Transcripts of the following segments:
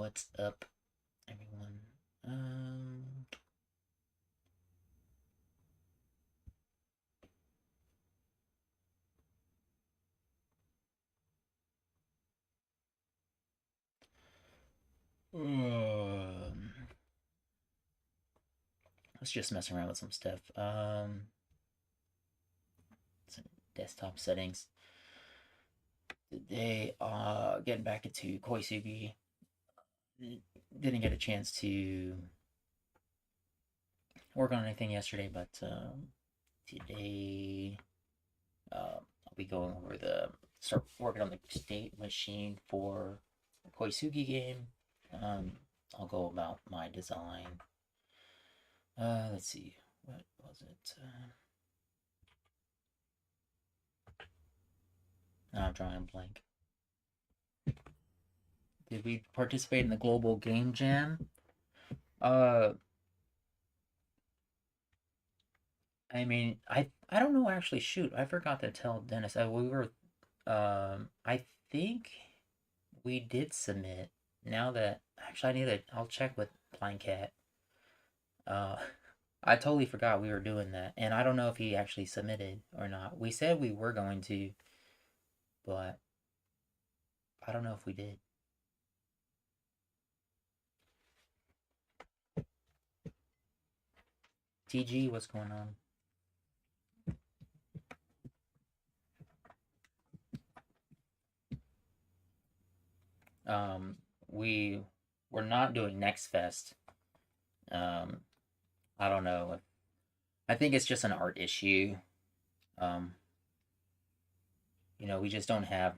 What's up, everyone? Um, let's just mess around with some stuff. Some desktop settings. Today, getting back into Koisugi. Didn't get a chance to work on anything yesterday, but today, I'll be going over start working on the state machine for the Koisugi game. Um, I'll go about my design. Let's see. What was it? Now I'm drawing a blank. Did we participate in the Global Game Jam? Uh, I mean, I don't know actually. Shoot, I forgot to tell Dennis. I think we did submit. Now that actually, I'll check with Blind Cat. Uh, I totally forgot we were doing that, and I don't know if he actually submitted or not. We said we were going to, but I don't know if we did. TG, what's going on? Um, we're not doing Next Fest. Um, I don't know. I think it's just an art issue. Um, we just don't have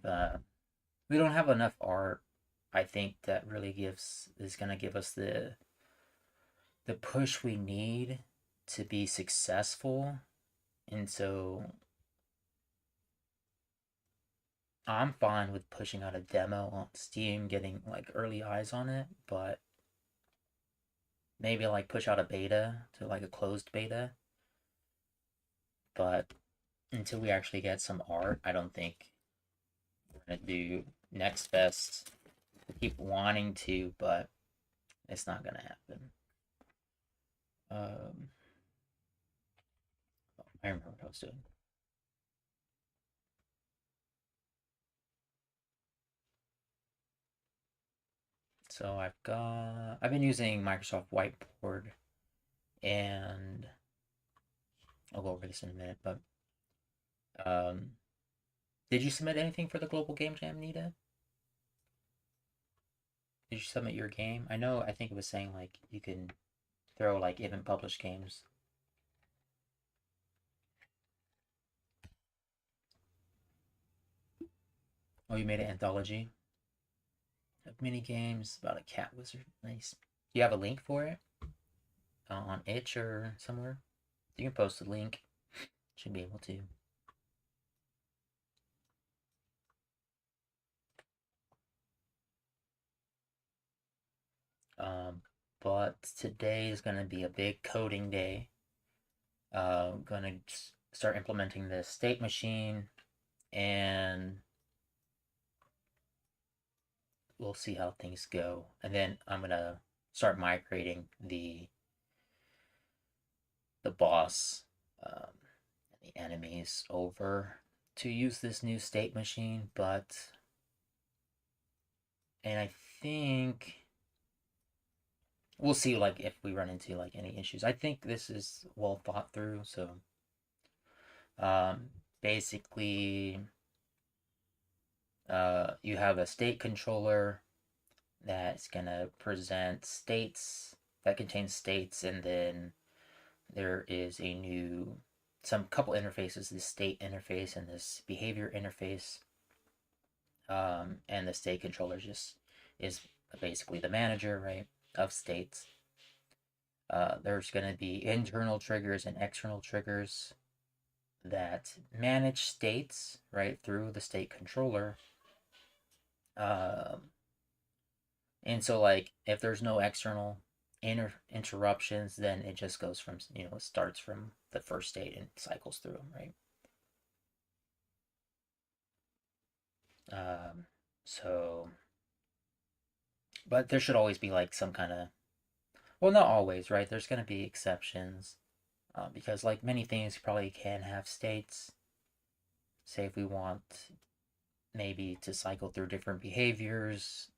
we don't have enough art. I think that really gives is gonna give us the push we need to be successful. And so I'm fine with pushing out a demo on Steam, getting like early eyes on it, but maybe like push out a beta to like a closed beta. But until we actually get some art, I don't think we're gonna do Next Best. We keep wanting to, but it's not gonna happen. Um, I remember what I was doing. So I've been using Microsoft Whiteboard, and I'll go over this in a minute. But um, did you submit anything for the Global Game Jam, Nita? Did you submit your game? I think it was saying like you can throw like event published games. Oh, you made an anthology of mini games about a cat wizard. Nice. Do you have a link for it on itch or somewhere? You can post a link. Should be able to. But today is going to be a big coding day. Gonna start implementing the state machine, and we'll see how things go. And then I'm gonna start migrating the boss, and the enemies over to use this new state machine. And I think we'll see like if we run into like any issues. I think this is well thought through. So basically, you have a state controller that's gonna present states that contains states, and then there is some couple interfaces, this state interface and this behavior interface. And the state controller just is basically the manager, right, of states. There's going to be internal triggers and external triggers that manage states, right, through the state controller. Um, and so, like, if there's no external interruptions, then it just goes from, it starts from the first state and cycles through them, right? Um, so But there should always be like some kind of, well, not always, right? There's going to be exceptions because, like many things, you probably can have states. Say if we want maybe to cycle through different behaviors.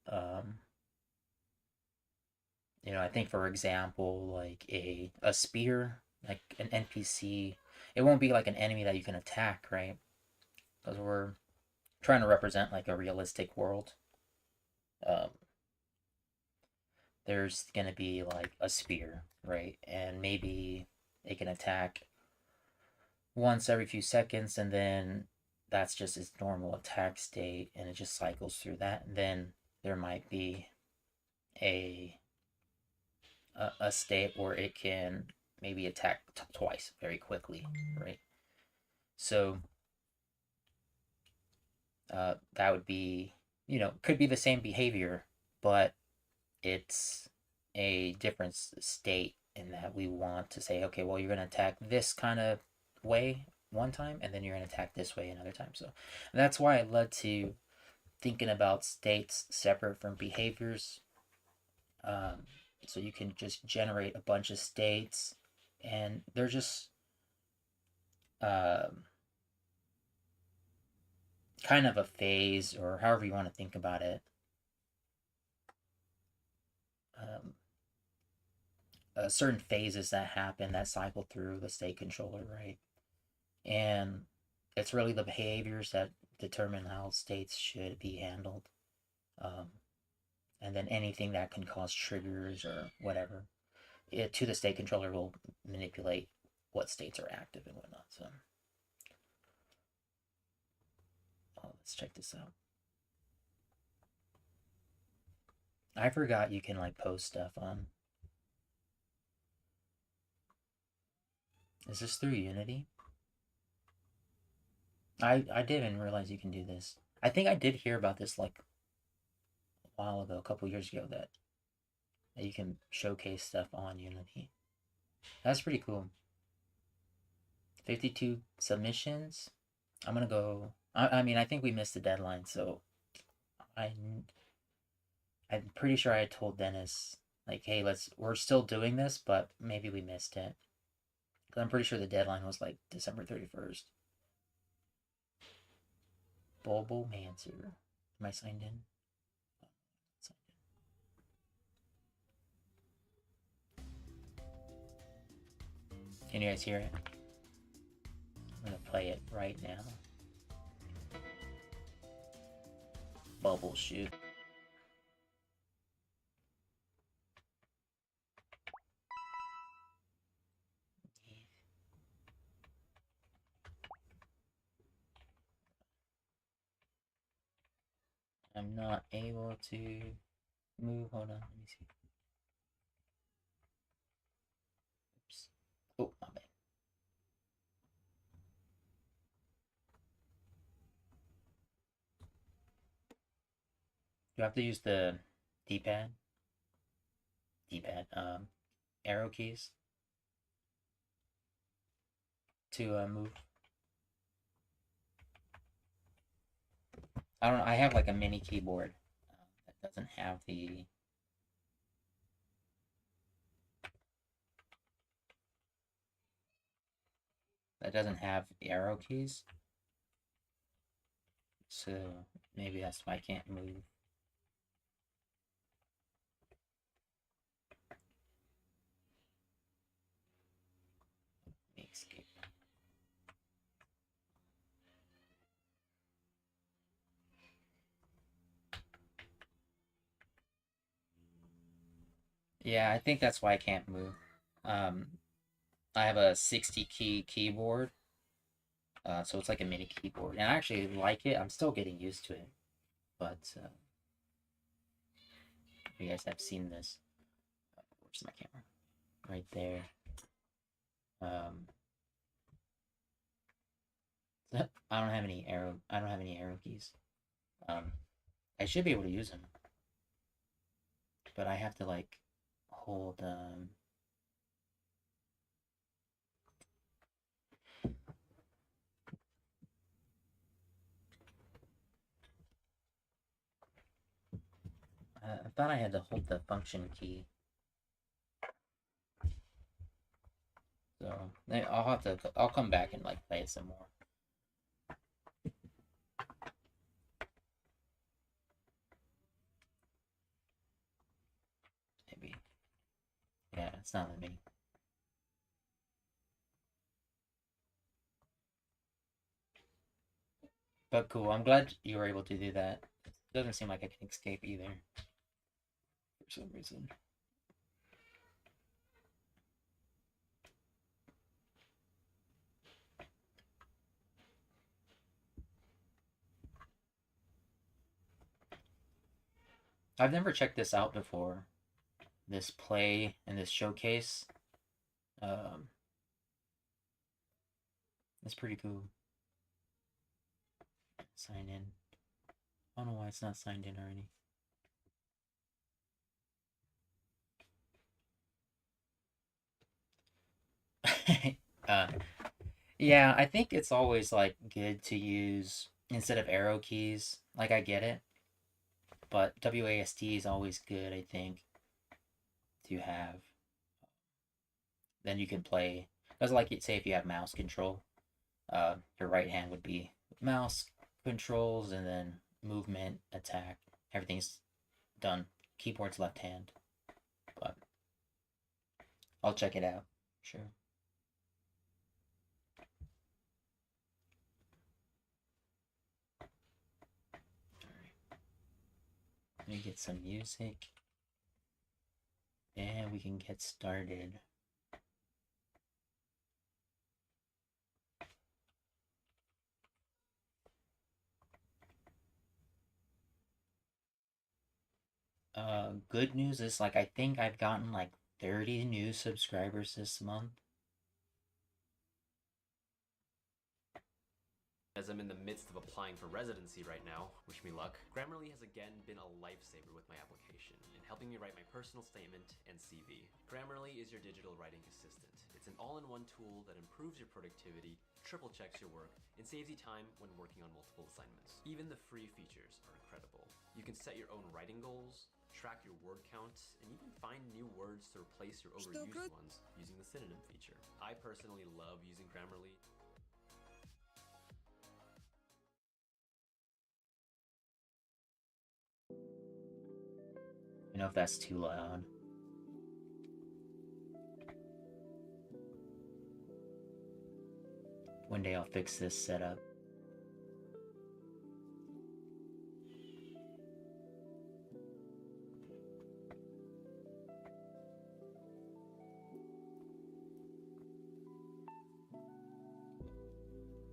I think for example, like a spear, like an NPC, it won't be like an enemy that you can attack, right? Because we're trying to represent like a realistic world. Um, there's gonna be like a spear, right? And maybe it can attack once every few seconds, and then that's just its normal attack state, and it just cycles through that. And then there might be a a state where it can maybe attack twice very quickly, right? So that would be, could be the same behavior, but it's a different state in that we want to say, okay, well, you're going to attack this kind of way one time, and then you're going to attack this way another time. So that's why it led to thinking about states separate from behaviors. So you can just generate a bunch of states, and they're just um, kind of a phase, or however you want to think about it. Um, Certain phases that happen that cycle through the state controller, right? And it's really the behaviors that determine how states should be handled. Um, and then anything that can cause triggers or whatever to the state controller will manipulate what states are active and whatnot. So let's check this out. I forgot you can like post stuff on. Is this through Unity? I didn't realize you can do this. I think I did hear about this like a while ago, a couple years ago, that you can showcase stuff on Unity. That's pretty cool. 52 submissions. I'm gonna go. I mean, I think we missed the deadline, so I I'm pretty sure I told Dennis like, hey, we're still doing this, but maybe we missed it. Cause I'm pretty sure the deadline was like December 31st. Bobo Mancer. Am I signed in? Can you guys hear it? I'm gonna play it right now. Bubble shoot. I'm not able to move. Hold on, let me see. Oops. Oh, my bad. You have to use the D-pad, arrow keys to move. I don't know. I have like a mini keyboard that doesn't have the arrow keys, so maybe that's why I can't move. Escape. Yeah, I think that's why I can't move. Um, I have a 60 key keyboard, so it's like a mini keyboard, and I actually like it. I'm still getting used to it, but you guys have seen this. Where's my camera? Right there. I don't have any arrow. I don't have any arrow keys. I should be able to use them, but I have to like hold. I thought I had to hold the function key. So I'll come back and like play it some more. Maybe. Yeah, it's not letting me. But cool, I'm glad you were able to do that. It doesn't seem like I can escape either. For some reason. I've never checked this out before. This play and this showcase. It's pretty cool. Sign in. I don't know why it's not signed in already. Yeah, I think it's always like good to use instead of arrow keys. Like I get it, but WASD is always good. I think to have. Then you can play. Because like say if you have mouse control, your right hand would be mouse controls and then movement, attack. Everything's done. Keyboard's left hand. But I'll check it out. Sure. Let me get some music. And we can get started. Good news is like I think I've gotten like 30 new subscribers this month. As I'm in the midst of applying for residency right now, wish me luck, Grammarly has again been a lifesaver with my application in helping me write my personal statement and CV. Grammarly is your digital writing assistant. It's an all-in-one tool that improves your productivity, triple checks your work, and saves you time when working on multiple assignments. Even the free features are incredible. You can set your own writing goals, track your word count, and even find new words to replace your overused ones using the synonym feature. I personally love using Grammarly. You know if that's too loud. One day I'll fix this setup.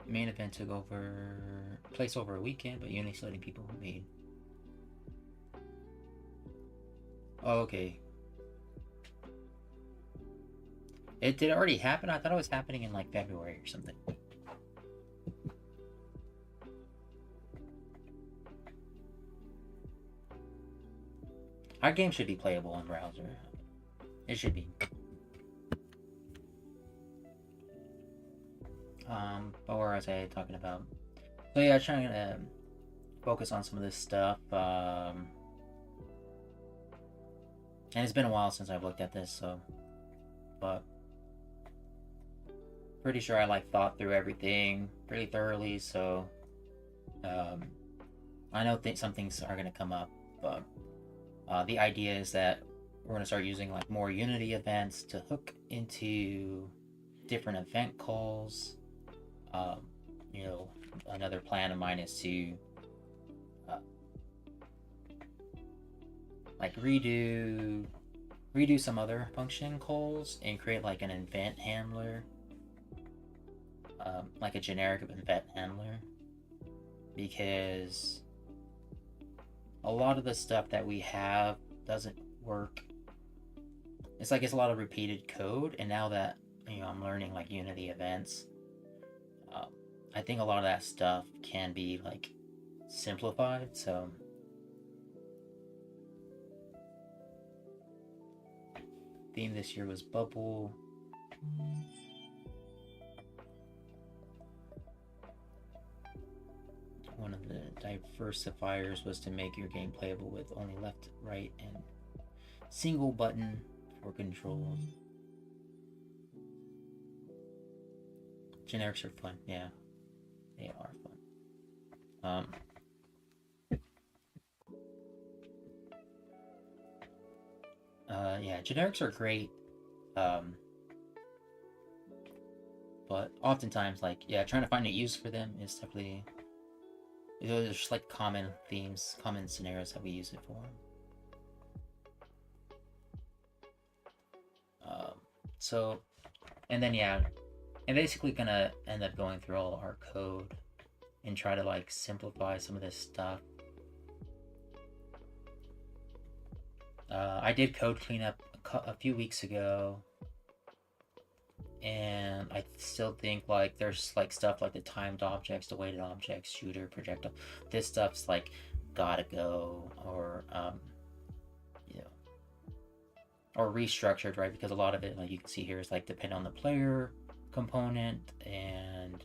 Main event took place over a weekend, but Uni's letting people who made. Oh, okay. Did it already happen? I thought it was happening in like February or something. Our game should be playable in browser. It should be. But where was I talking about? So yeah, trying to focus on some of this stuff. And it's been a while since I've looked at this, so. But pretty sure I like thought through everything pretty thoroughly, so. I know some things are gonna come up, but the idea is that we're gonna start using like more Unity events to hook into different event calls. You know, another plan of mine is to like redo some other function calls and create like an event handler, like a generic event handler, because a lot of the stuff that we have doesn't work. It's like it's a lot of repeated code, and now that I'm learning like Unity events, I think a lot of that stuff can be like simplified. So theme this year was Bubble. One of the diversifiers was to make your game playable with only left, right, and single button for controls. Generics are fun, yeah. They are fun. Yeah, generics are great. But oftentimes, like, yeah, trying to find a use for them is definitely... Those are just like common themes, common scenarios that we use it for. So, and then yeah, I'm basically gonna end up going through all our code and try to like simplify some of this stuff. I did code cleanup a few weeks ago, and I still think like there's like stuff like the timed objects, the weighted objects, shooter, projectile. This stuff's like gotta go, or you know, or restructured, right? Because a lot of it, like you can see here, is like depend on the player component, and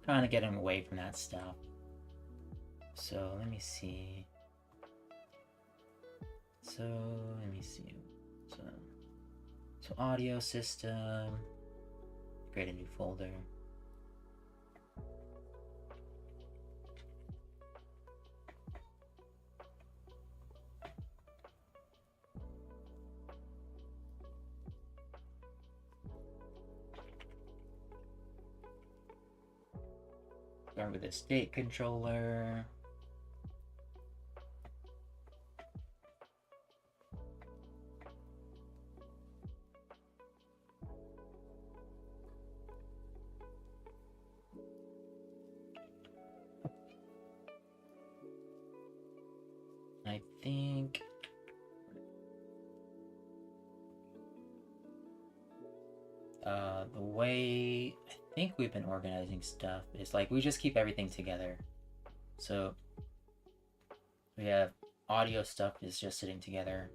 kind of getting away from that stuff. So let me see. So audio system. Create a new folder. Start with a state controller. I think the way I think we've been organizing stuff is like we just keep everything together. So we have audio stuff is just sitting together,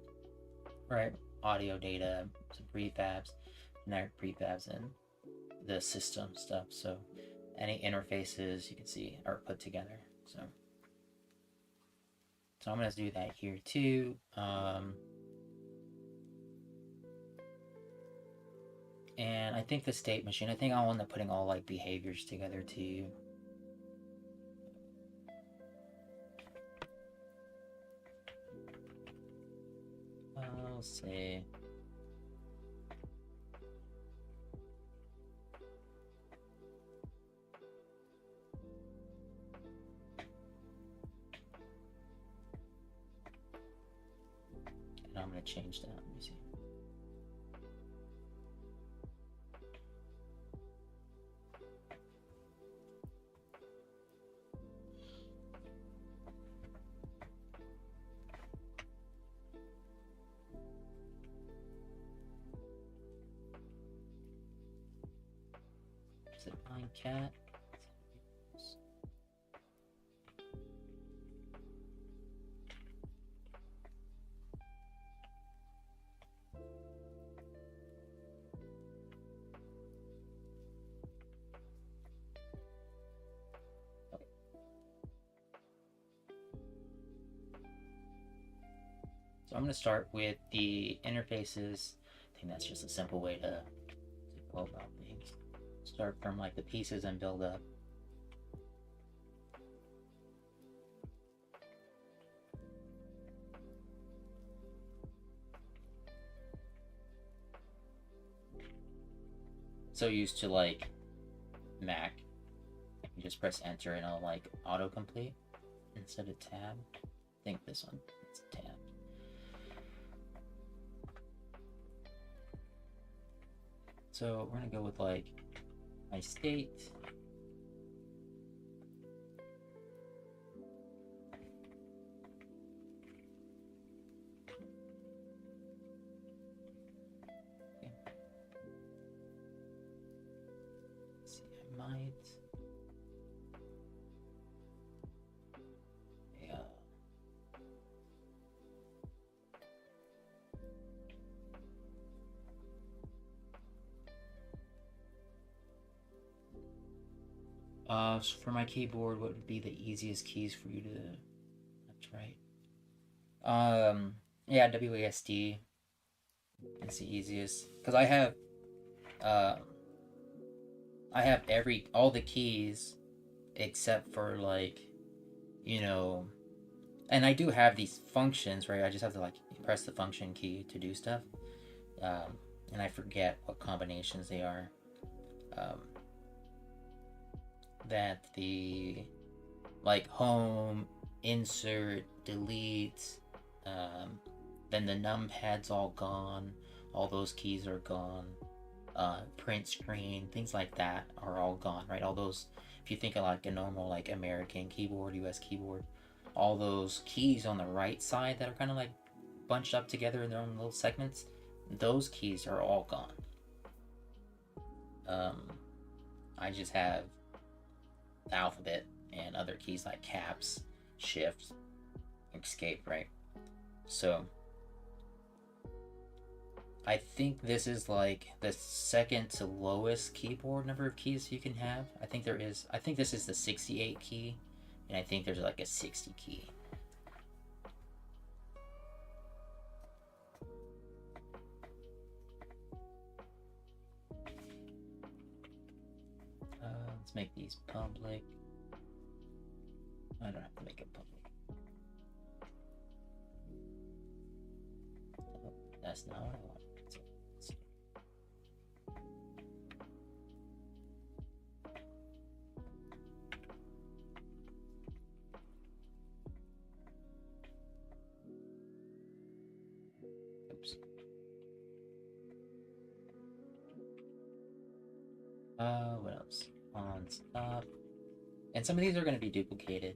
right? Audio data, some prefabs, generic prefabs, and the system stuff. So any interfaces you can see are put together. So I'm gonna do that here too. And I think the state machine, I think I'll end up putting all like behaviors together too. I'll see. And I'm gonna change that. Let me see. Zipline cat. So I'm going to start with the interfaces. I think that's just a simple way to go about things. Start from like the pieces and build up. So used to like Mac, you just press enter and it'll like autocomplete instead of tab. I think this one, it's tab. So we're gonna go with like my state. Okay. Let's see, I might. Yeah. So for my keyboard, what would be the easiest keys for you to? That's right. Yeah, WASD is the easiest because um, I have all the keys except for like, you know, and I do have these functions where I just have to like press the function key to do stuff, um, and I forget what combinations they are. Um, that the like home, insert, delete, um, then the numpad's all gone. All those keys are gone. Print screen, things like that are all gone, right? All those, if you think of like a normal like American keyboard, US keyboard, all those keys on the right side that are kind of like bunched up together in their own little segments, those keys are all gone. Um, I just have the alphabet and other keys like caps, shift, escape, right? So I think this is like the second to lowest keyboard number of keys you can have. I think this is the 68 key, and I think there's like a 60 key. Let's make these public. I don't have to make it public. Oh, that's not what I want. Oops. What else? On stop. And some of these are going to be duplicated.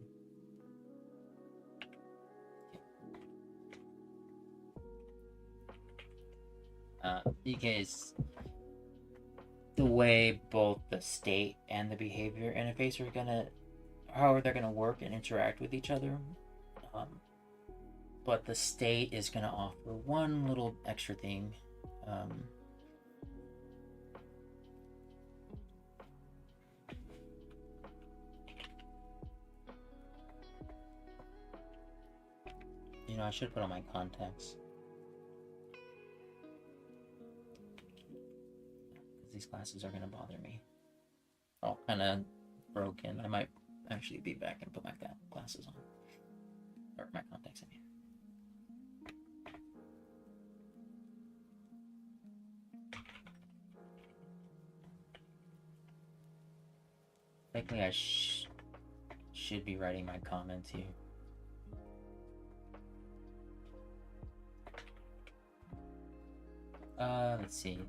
Because the way both the state and the behavior interface are gonna, how they're gonna work and interact with each other. Um, but the state is gonna offer one little extra thing. You know, I should put on my contacts. These glasses are gonna bother me. Oh, kind of broken. I might actually be back and put my glasses on. Or my contacts, I mean. Technically, I should be writing my comments here. Let's see.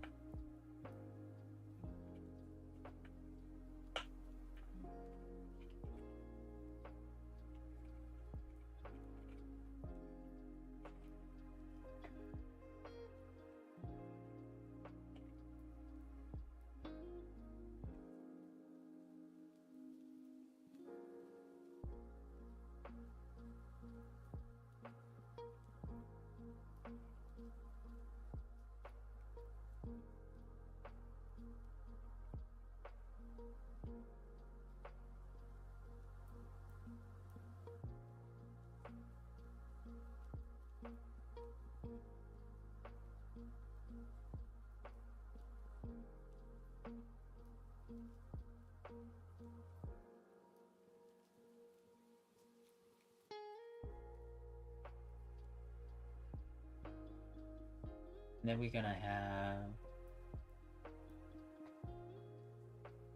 And then we're gonna have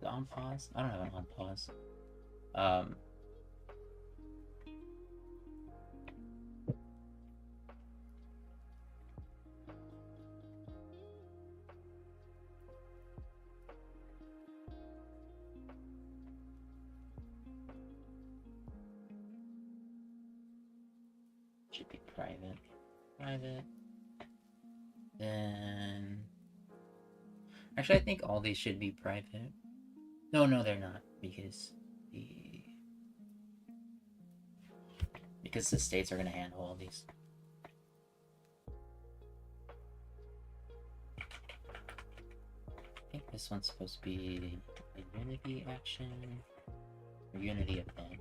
the on pause. I don't have an on pause. Should be private. Private. Then actually, I think all these should be private. No, they're not because the states are gonna handle all these. I think this one's supposed to be a Unity action. or Unity event.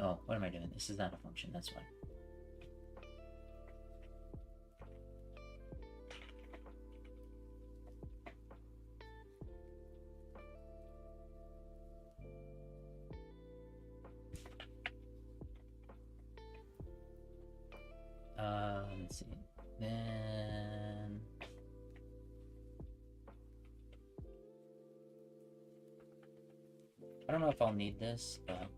Oh, what am I doing? This is not a function, that's why. Let's see. Then I don't know if I'll need this, but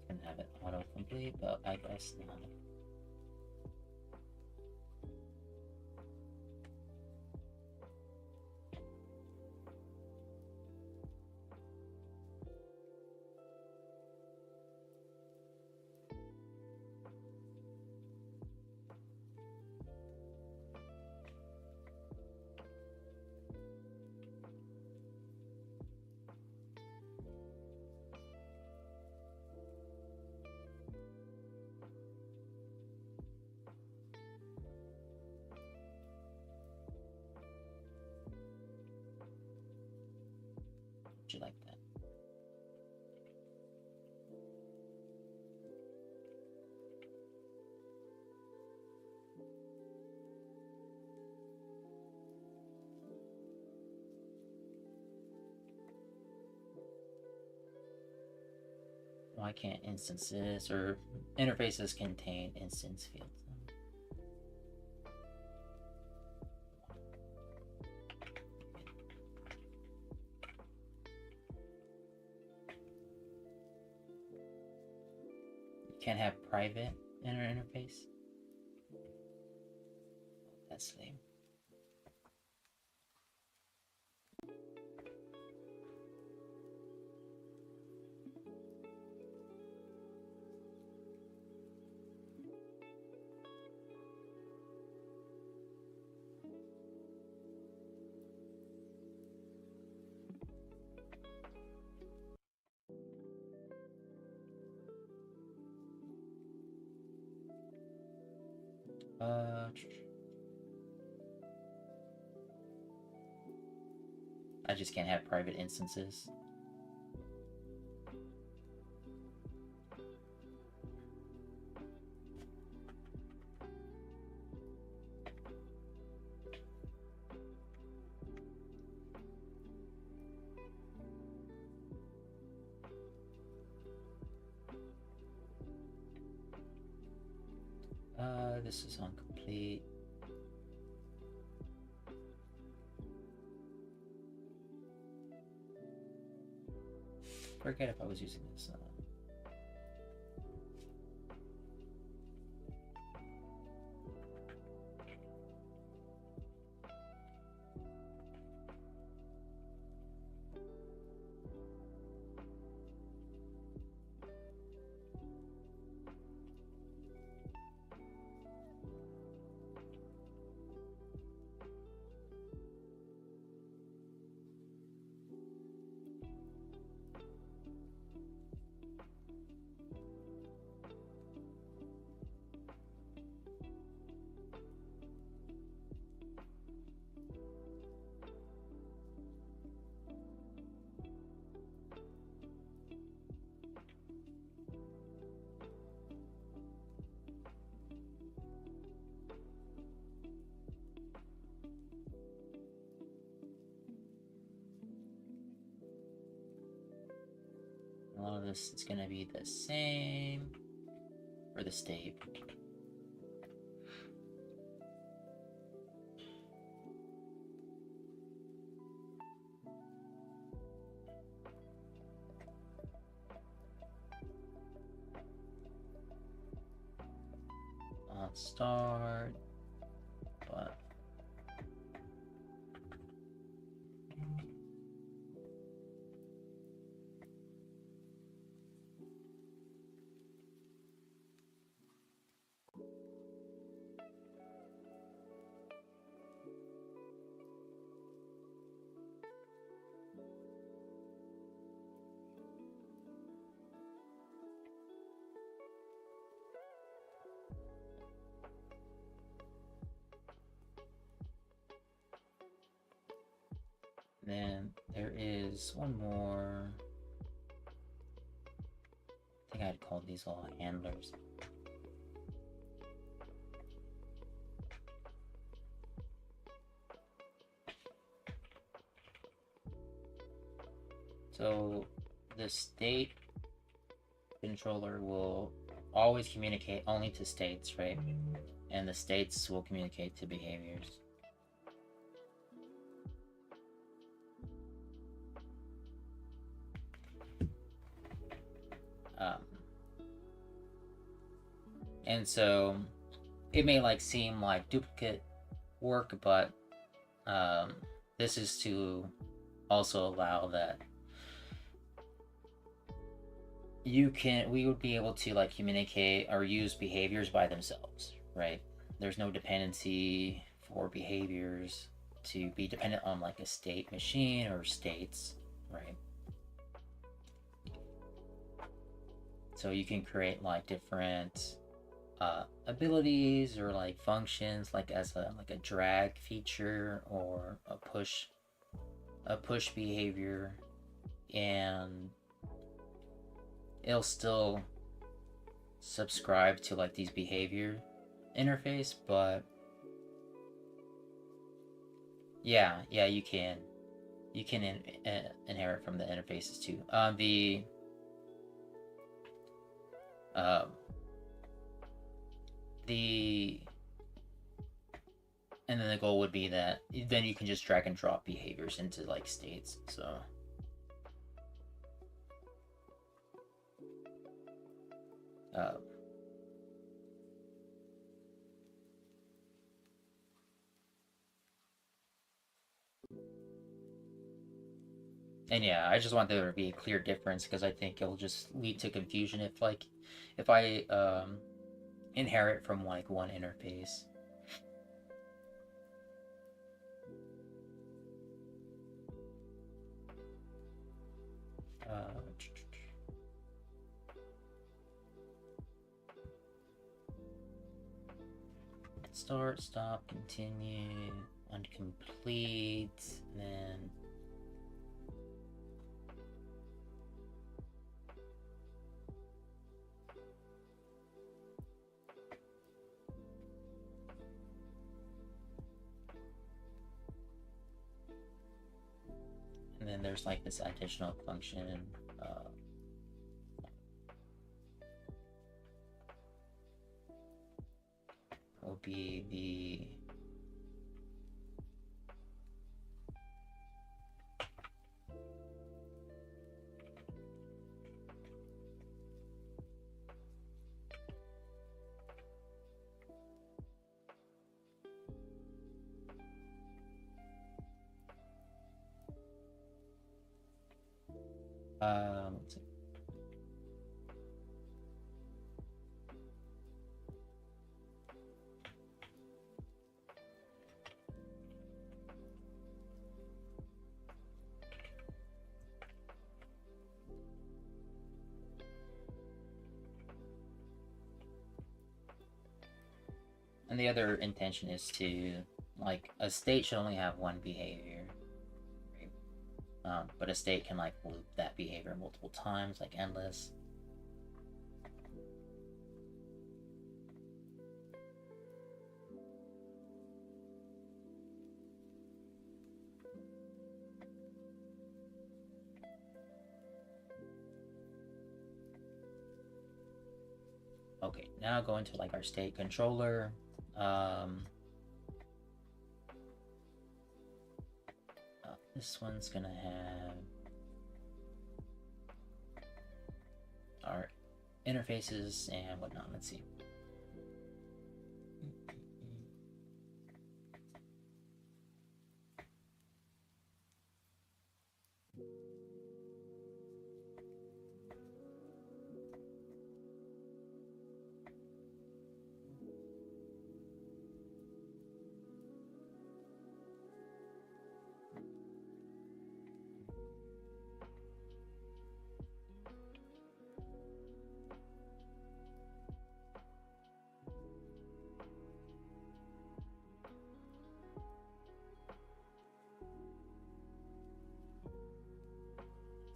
can have it autocomplete, but I guess not. Would you like that? Why can't instances or interfaces contain instance fields? You can't have private inner interface? That's lame. I just can't have private instances. This is incomplete. Forget if I was using this. A lot of this is going to be the same for the state. start, but then there is one more. I think I'd call these all handlers. So the state controller will always communicate only to states, right? And the states will communicate to behaviors. And so it may like seem like duplicate work, but this is to also allow that we would be able to like communicate or use behaviors by themselves, right? There's no dependency for behaviors to be dependent on like a state machine or states, right? So you can create like different abilities or like functions, like as a drag feature or a push behavior, and it'll still subscribe to like these behavior interface, but yeah, you can inherit from the interfaces too. And then the goal would be that then you can just drag and drop behaviors into like states. So and yeah, I just want there to be a clear difference because I think it'll just lead to confusion if I inherit from like one interface. Start, stop, continue, uncomplete, then there's like this additional function will be the let's see. And the other intention is to, like, a state should only have one behavior, right? But a state can like loop that behavior multiple times, like endless. Okay, now go into like our state controller. This one's gonna have our interfaces and whatnot. Let's see.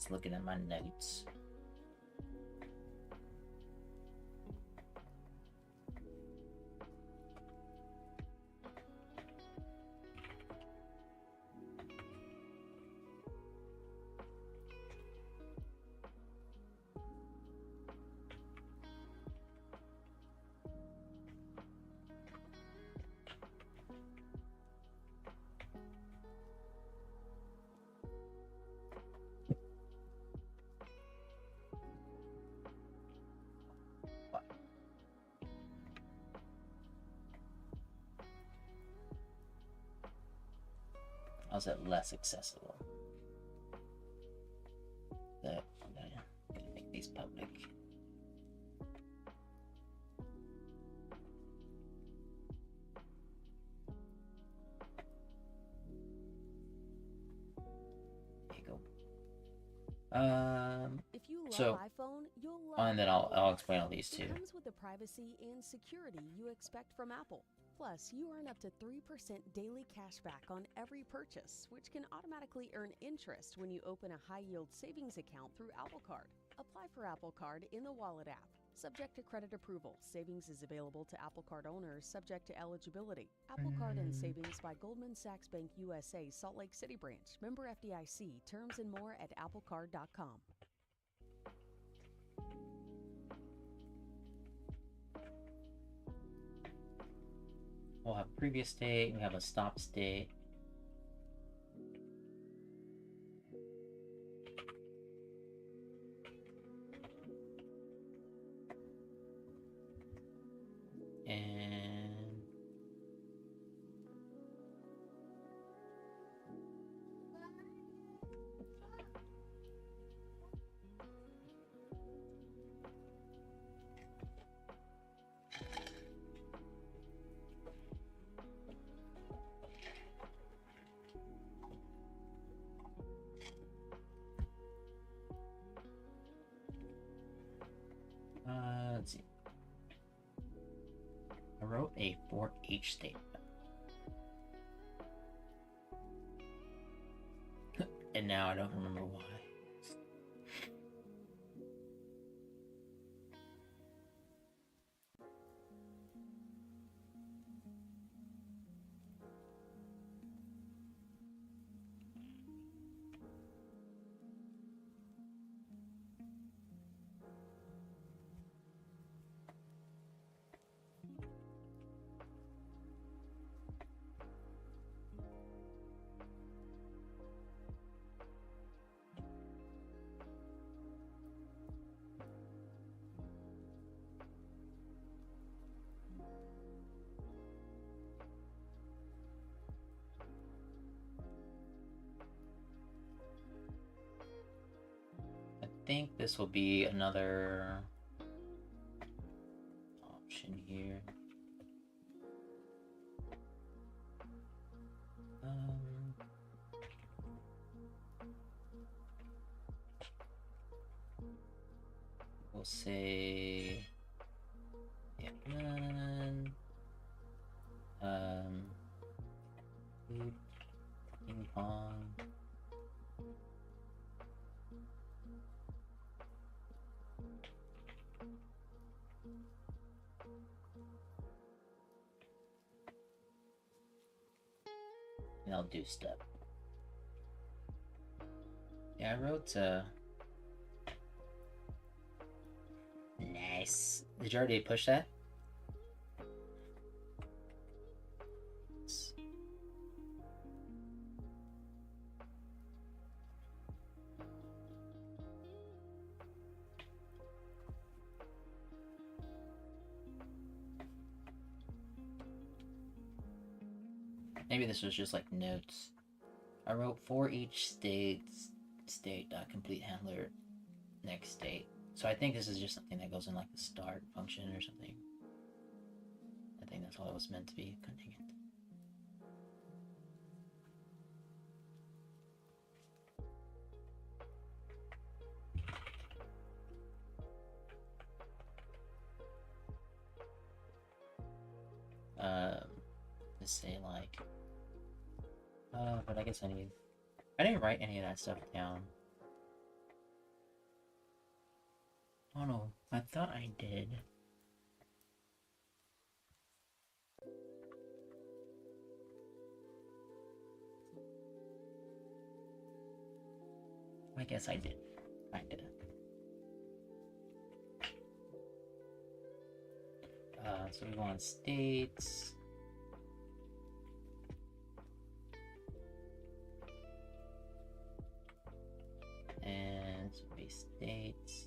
Just looking at my notes. How's it less accessible? That gonna make these public. There you go. If you love So, iPhone, you'll love and then I'll explain all these It too. comes with the privacy and security you expect from Apple. Plus, you earn up to 3% daily cashback on every purchase, which can automatically earn interest when you open a high-yield savings account through Apple Card. Apply for Apple Card in the Wallet app. Subject to credit approval. Savings is available to Apple Card owners subject to eligibility. Apple Card and Savings by Goldman Sachs Bank USA, Salt Lake City branch. Member FDIC. Terms and more at applecard.com. We'll have a previous state, we have a stop state. And let's see. I wrote a for each statement. And now I don't remember why. I think this will be another option here. We'll say none. Ping pong. And I'll do step. Yeah, I wrote nice. Did you already push that? Maybe this was just like notes. I wrote for each state complete handler next state. So I think this is just something that goes in like the start function or something. I think that's all it was meant to be, contingent. Let's say like but I guess I didn't write any of that stuff down. Oh no, I thought I did. I guess I did. I did. So we want states. And so base states.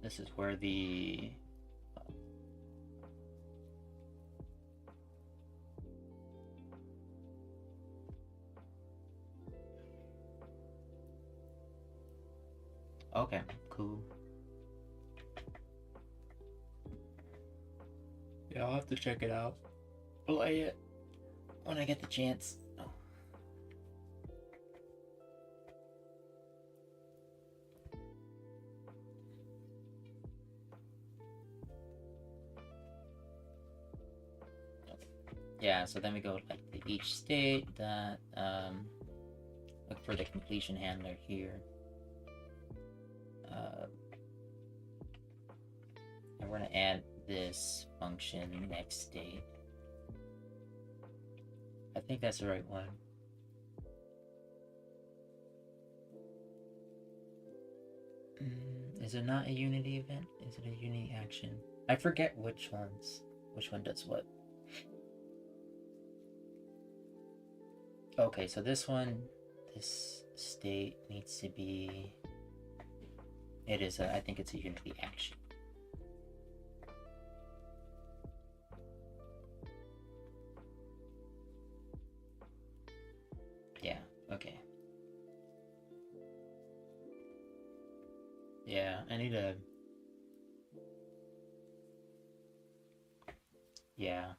This is where the okay, cool. Yeah, I'll have to check it out. Play it when I get the chance. Oh. Yeah, so then we go like to each state that look for the completion handler here. And we're gonna add this function next state. I think that's the right one. Is it not a Unity event? Is it a Unity action? I forget which one does what. Okay, so this state needs to be, I think it's a Unity action. Yeah, okay. Yeah, I need to... Yeah.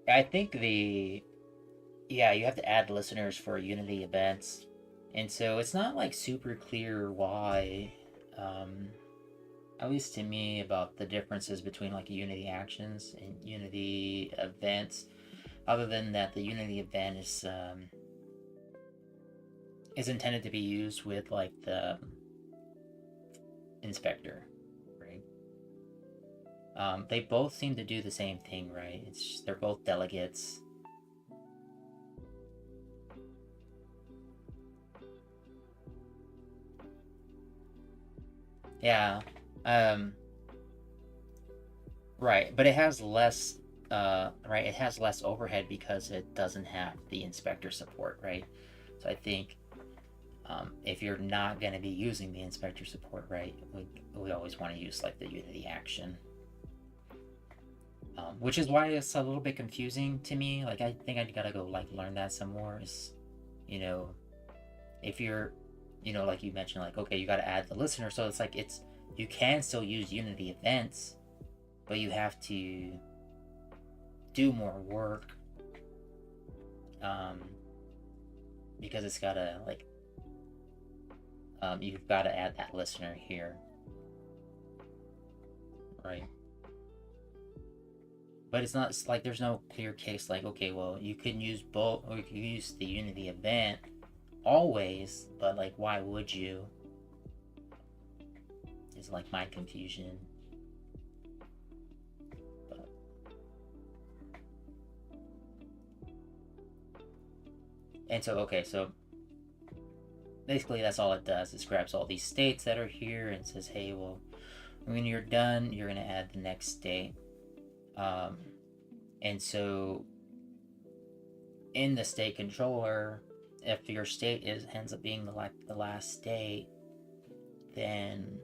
I think yeah, you have to add listeners for Unity events. And so it's not like super clear why, at least to me, about the differences between like Unity actions and Unity events. Other than that, the Unity event is intended to be used with like the inspector, right? They both seem to do the same thing, right? They're both delegates. Yeah. Right, but it has less right, it has less overhead because it doesn't have the inspector support, right? So I think if you're not going to be using the inspector support, right, we always want to use like the Unity action. Which is why it's a little bit confusing to me. Like, I think I gotta go like learn that some more. Is, you know, if you're, like you mentioned, like, okay, you gotta add the listener, so it's like you can still use Unity events, but you have to do more work, because it's gotta like, you've got to add that listener here, right? But it's like there's no clear case like, okay, well, you can use both, or you can use the Unity event always, but like, why would you? Is like my confusion. But and so okay, so basically that's all it does. It grabs all these states that are here and says, hey, well, when you're done, you're gonna add the next state. And so in the state controller, if your state ends up being the last state, then,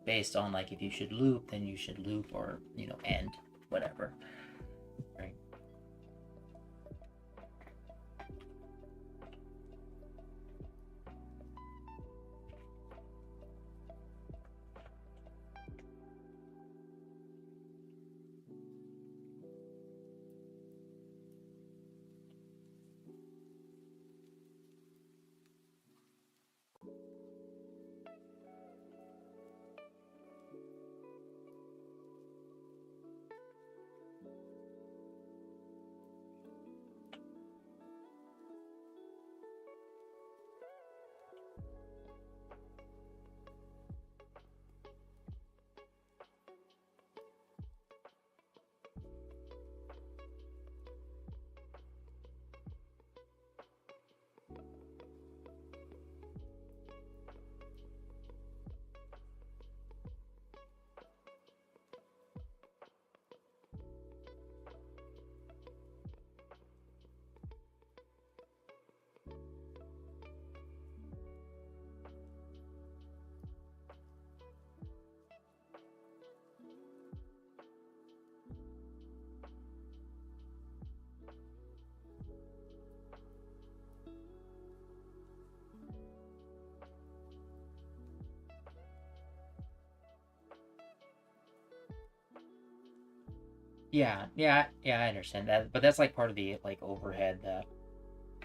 based on like if you should loop, then you should loop, or end, whatever, right? Yeah, I understand that, but that's like part of the like overhead that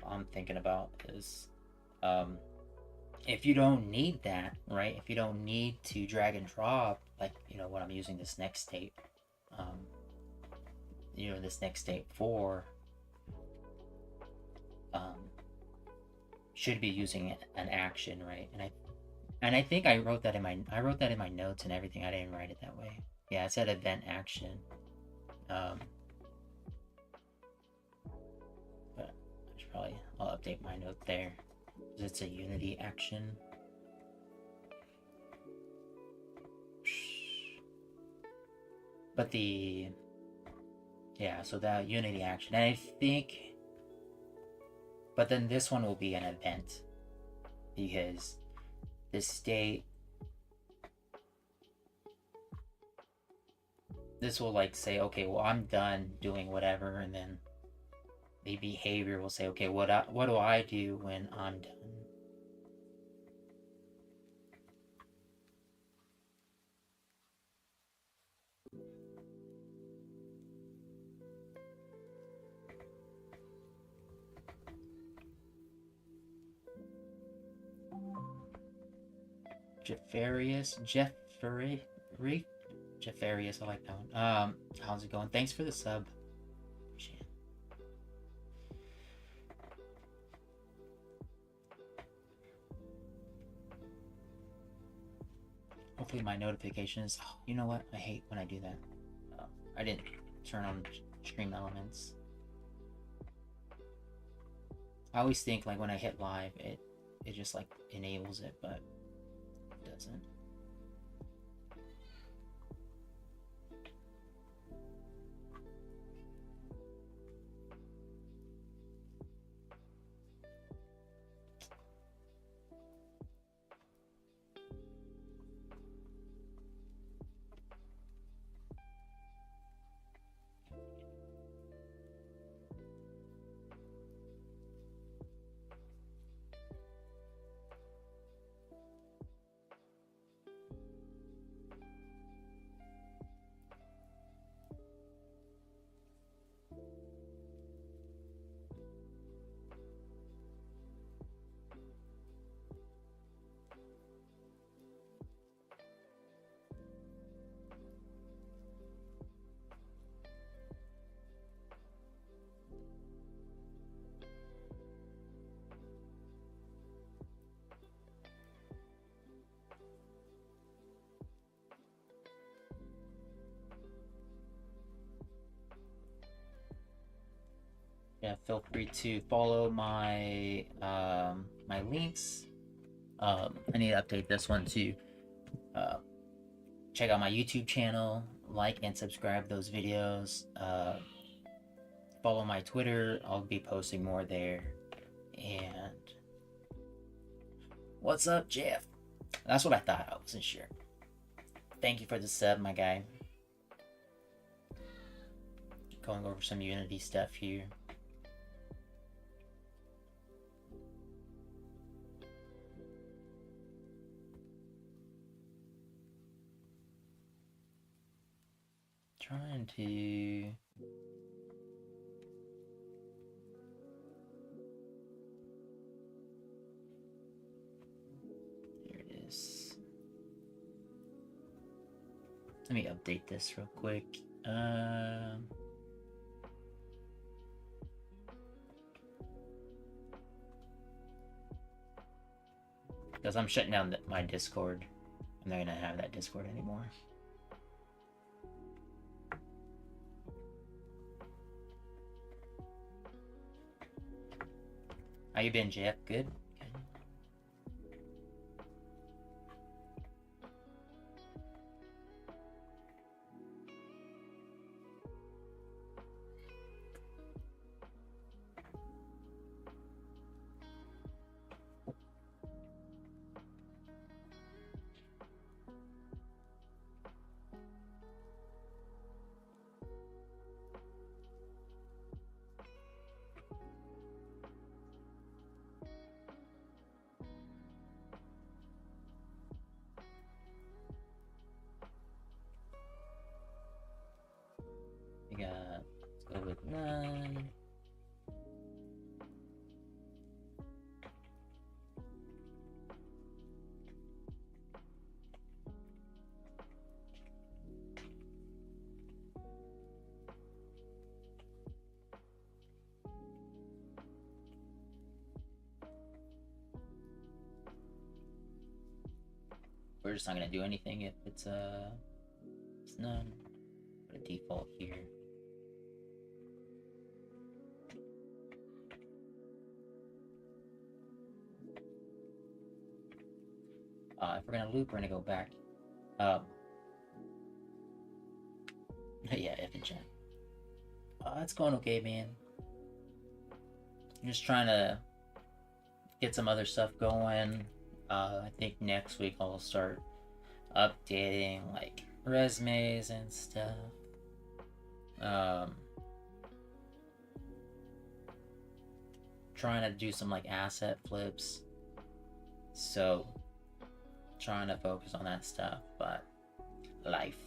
I'm thinking about is, um, if you don't need that, right? If you don't need to drag and drop, like what I'm using this next state, um, this next state for, um, should be using an action, right? And I think I wrote that in my notes and everything. I didn't write it that way. Yeah, it said event action. Um, but I'll update my note there. It's a Unity action. But so that Unity action, and I think, but then this one will be an event because the state, this will like say, okay, well, I'm done doing whatever, and then the behavior will say, okay, what do I do when I'm done? Jeffarius, I like that one. How's it going? Thanks for the sub. Hopefully my notifications. Oh, you know what? I hate when I do that. I didn't turn on stream elements. I always think like when I hit live, it just like enables it, but it doesn't. Yeah, feel free to follow my my links. I need to update this one too. Check out my YouTube channel, like and subscribe those videos. Follow my Twitter. I'll be posting more there. And what's up, Jeff? That's what I thought. I wasn't sure. Thank you for the sub, my guy. Going over some Unity stuff here. Trying to... Here it is. Let me update this real quick. Because I'm shutting down my Discord. I'm not gonna have that Discord anymore. How you been, Jeff? Good? None. We're just not gonna do anything if it's none. Put a default here. If we're gonna loop, we're gonna go back. Yeah, F and chat. It's going okay, man. I'm just trying to get some other stuff going. I think next week I'll start updating like resumes and stuff. Trying to do some like asset flips. So trying to focus on that stuff, but life.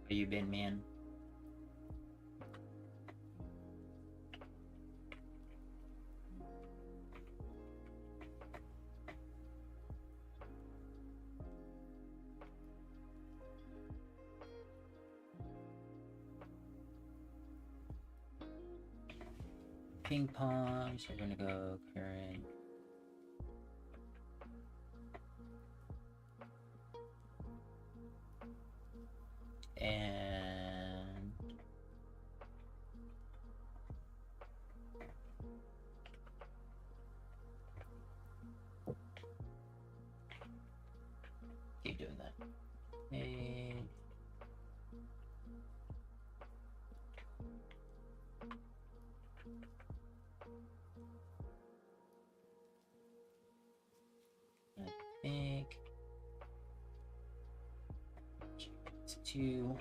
Where you been, man? Ping pong, so we're gonna go current. And keep doing that. Hey. I think it's 2.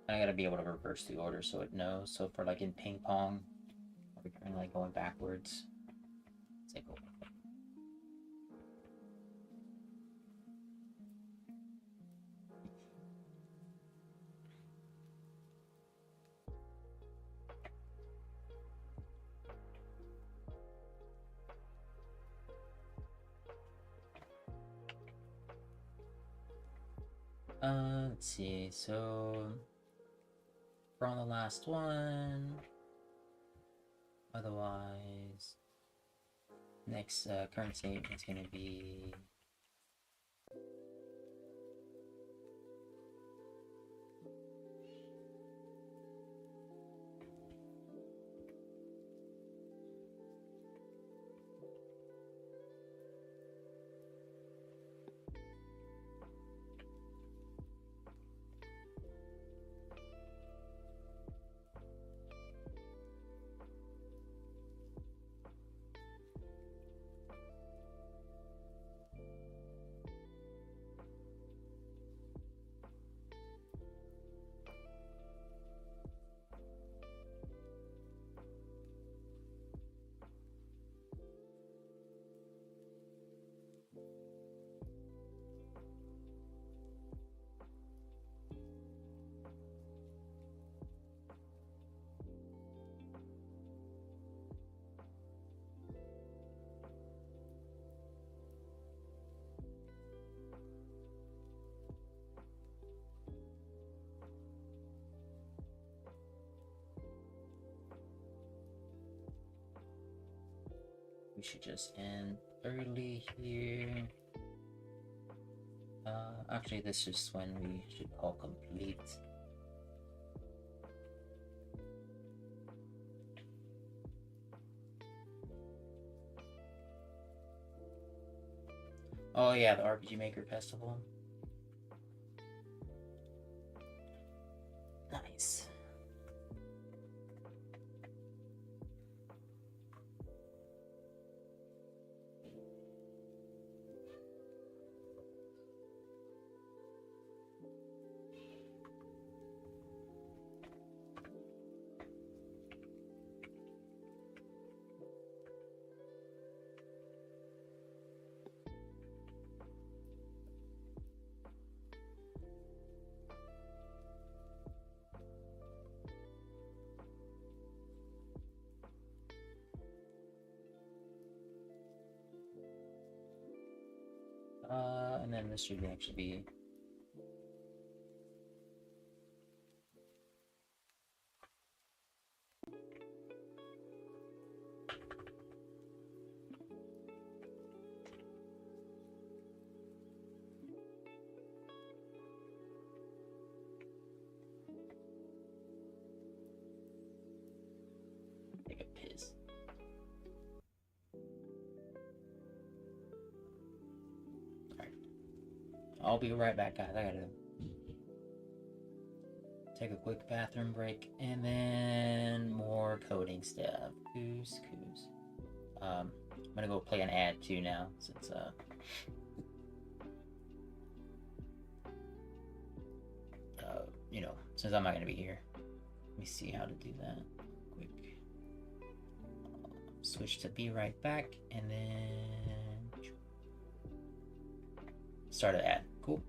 I gotta be able to reverse the order so it knows. So for like in ping pong, we're kind of like going backwards. It's like, let's see. So we're on the last one. Otherwise, next current statement is gonna be should just end early here. Actually, this is when we should call complete. Oh yeah, the RPG Maker Festival. Nice. And then this should actually be take a piss. Alright. I'll be right back, guys. I gotta take a quick bathroom break and then more coding stuff. Coos. I'm gonna go play an ad too now since you know, since I'm not gonna be here. Let me see how to do that. Quick. Switch to be right back and then start an ad. Cool.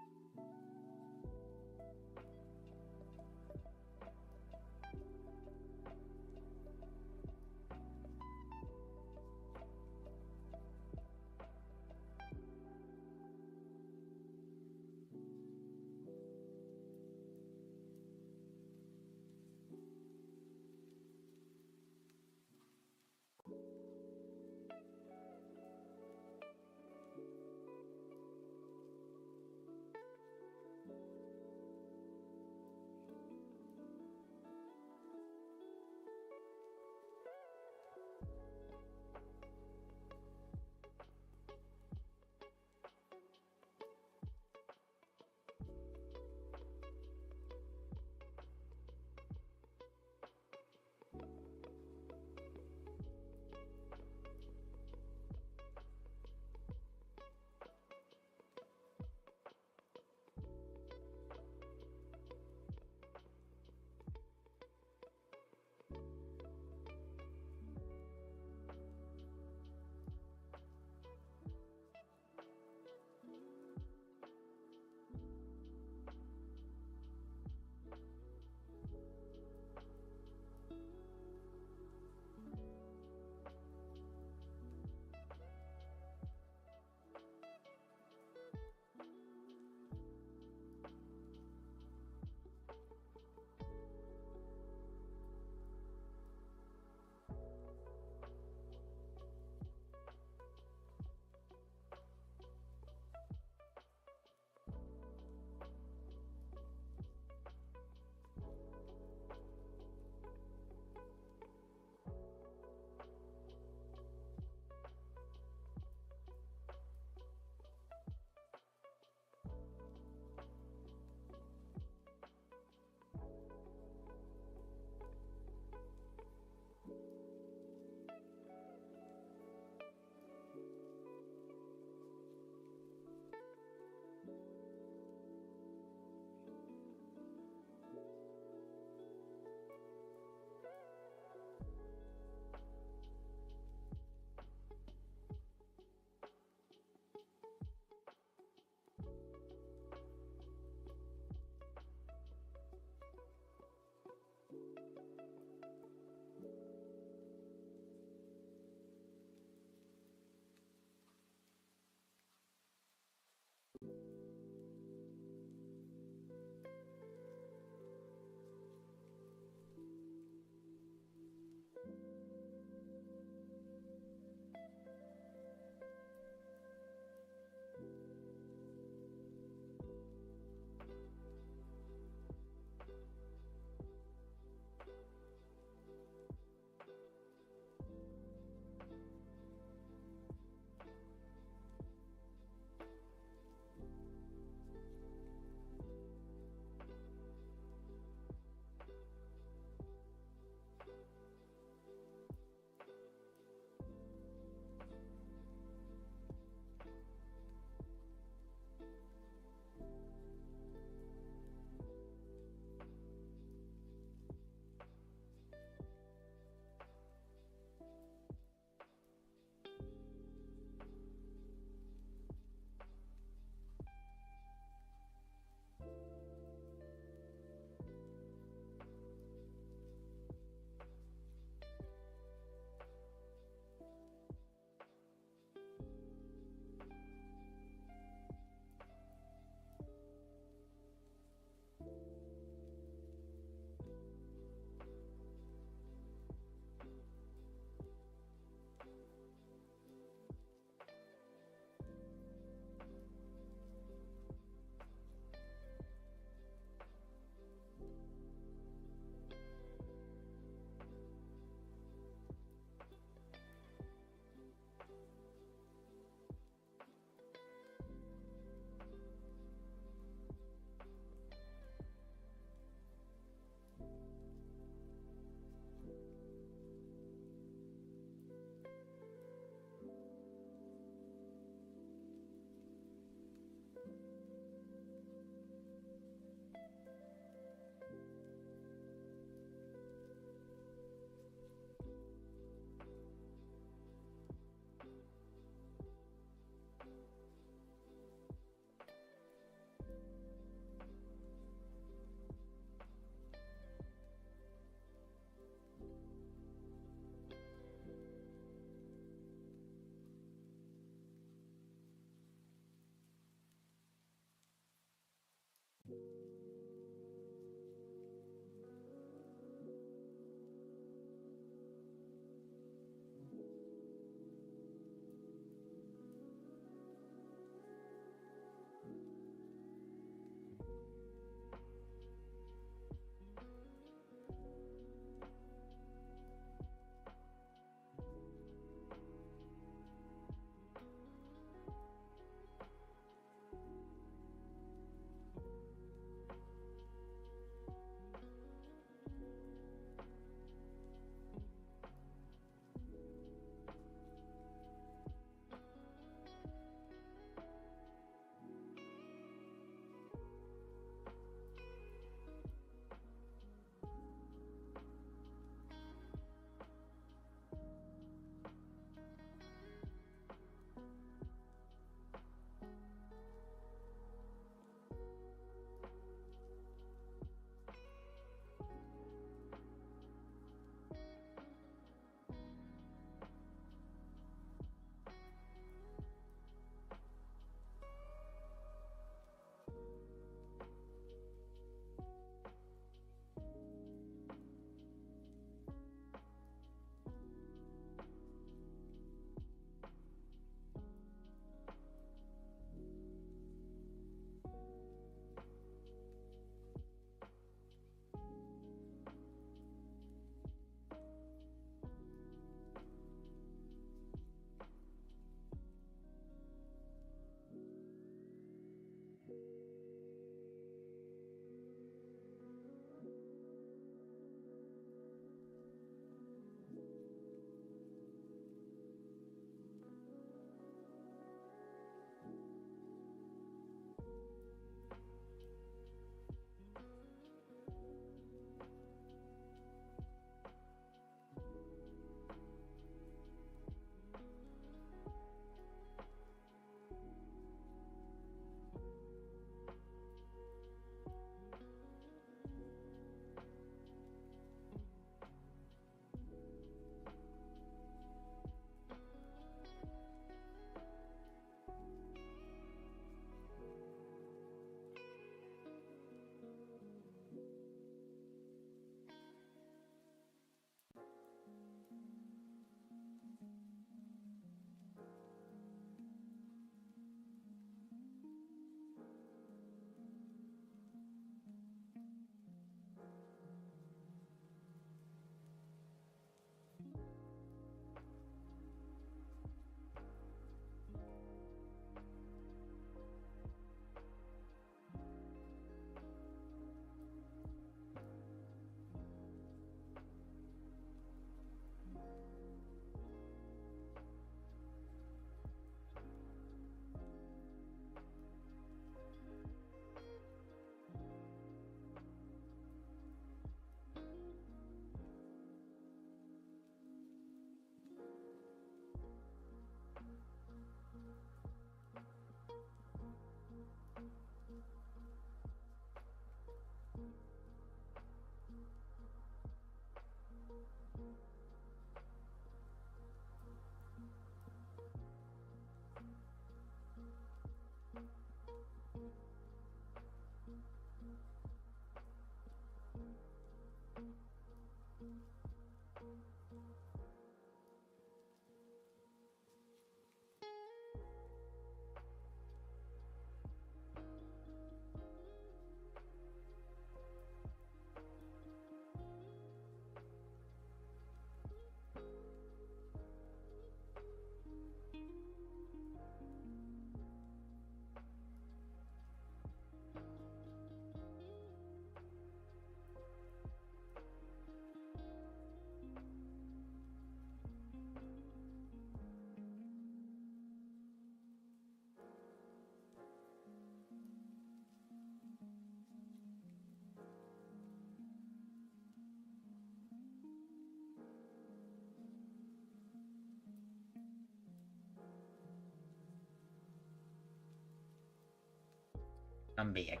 I'm back.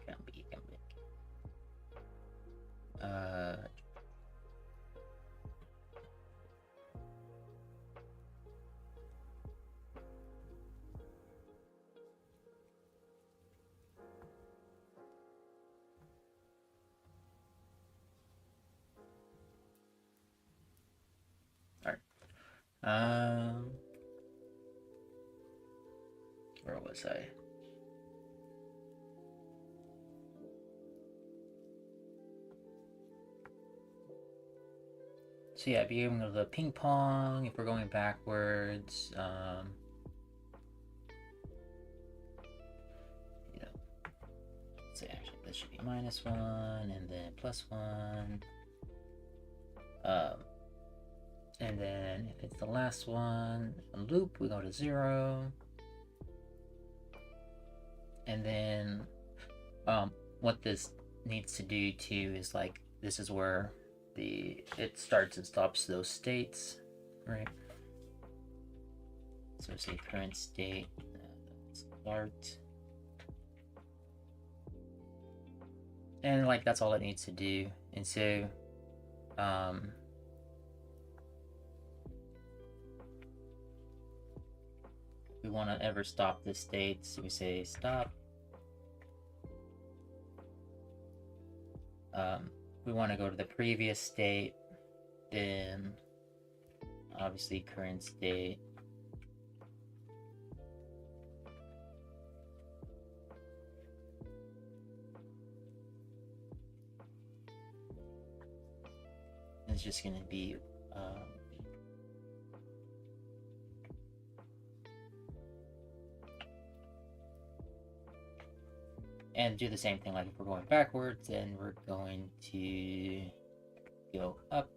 Uh, Alright. Where was I? So yeah, be able to go to the ping pong if we're going backwards. You know, say actually this should be -1 and then +1. And then if it's the last one, a loop, we go to 0. And then what this needs to do too is like this is where it starts and stops those states, right? So say current state, start, and like that's all it needs to do. And so we want to ever stop this state, so we say stop. We want to go to the previous state, then obviously current state. It's just going to be and do the same thing like if we're going backwards, then we're going to go up,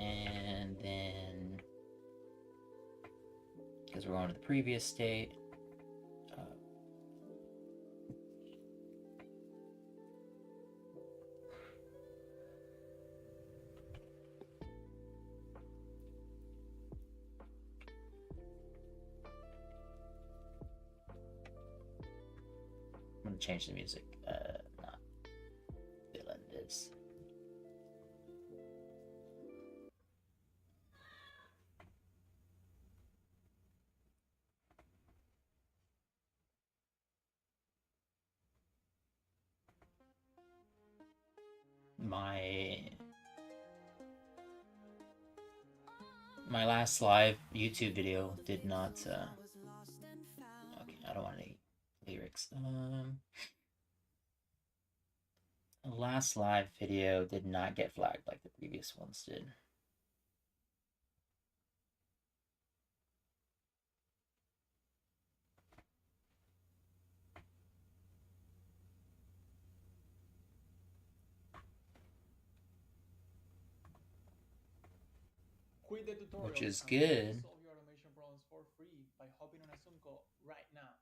and then because we're going to the previous state, I'm gonna change the music. Not feeling this. My last live YouTube video did not. Okay, I don't want any lyrics. The last live video did not get flagged like the previous ones did. Quit the tutorial Which is and good. solve your automation problems for free by hopping on Asumco right now.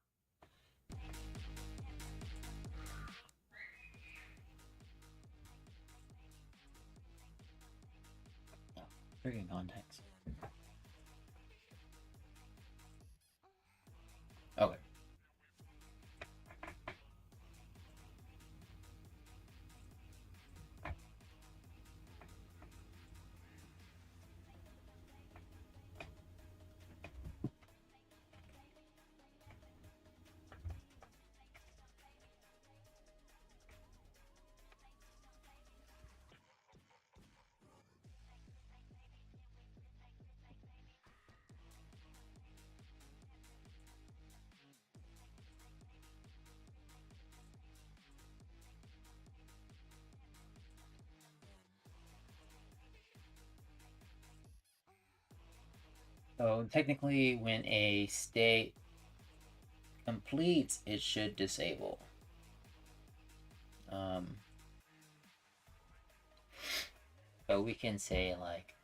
Oh, freaking contacts. Okay. So technically, when a state completes, it should disable. But we can say like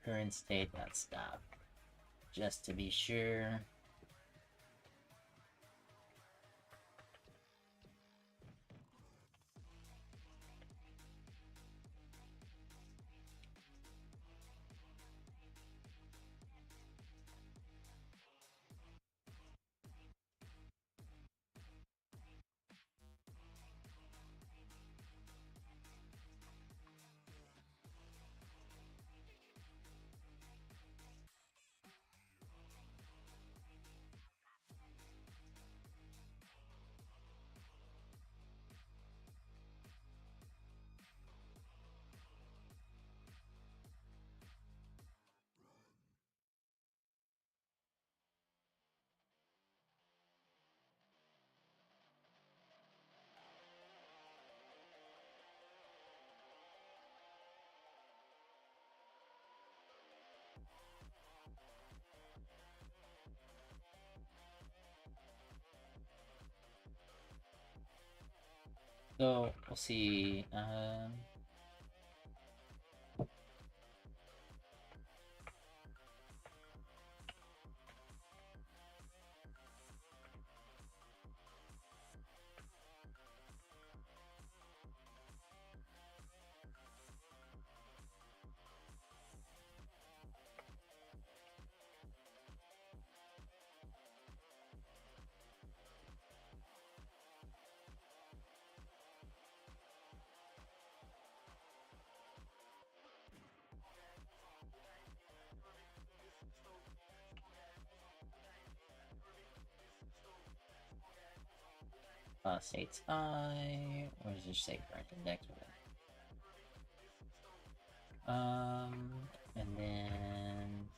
current state dot stop just to be sure. So we'll see. States I. Where's your save rank index? And then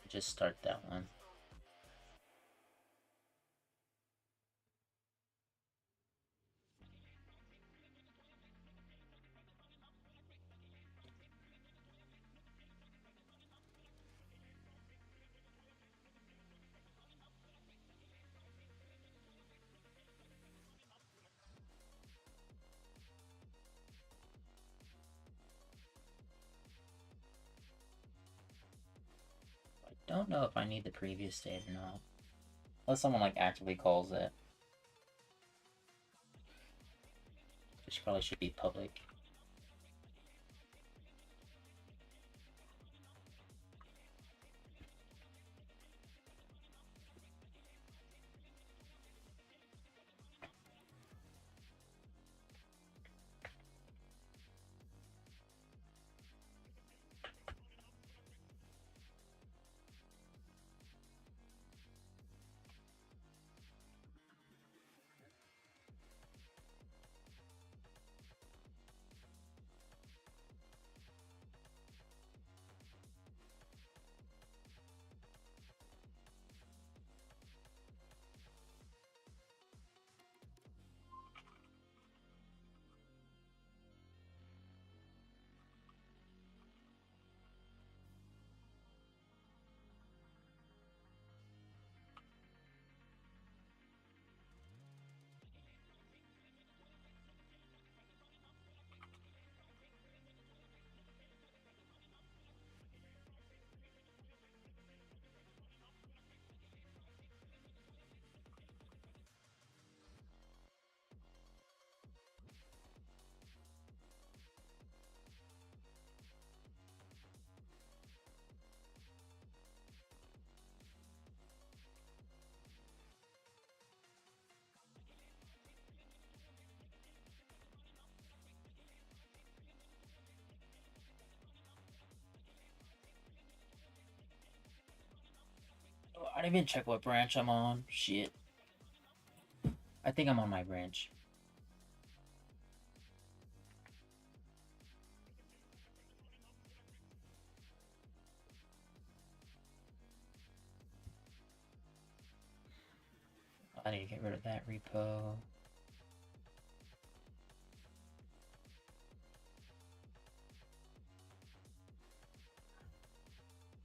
just start that one. I don't know if I need the previous state or not. Unless someone like actively calls it. Which probably should be public. Oh, I didn't even check what branch I'm on. Shit. I think I'm on my branch. I need to get rid of that repo.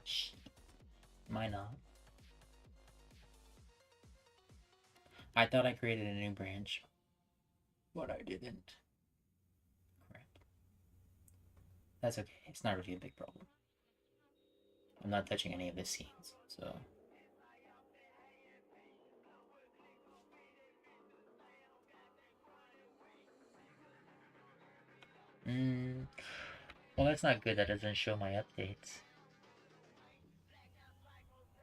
Shit. Might not. I thought I created a new branch, but I didn't. Crap. That's okay. It's not really a big problem. I'm not touching any of the scenes, so. Well, that's not good. That doesn't show my updates.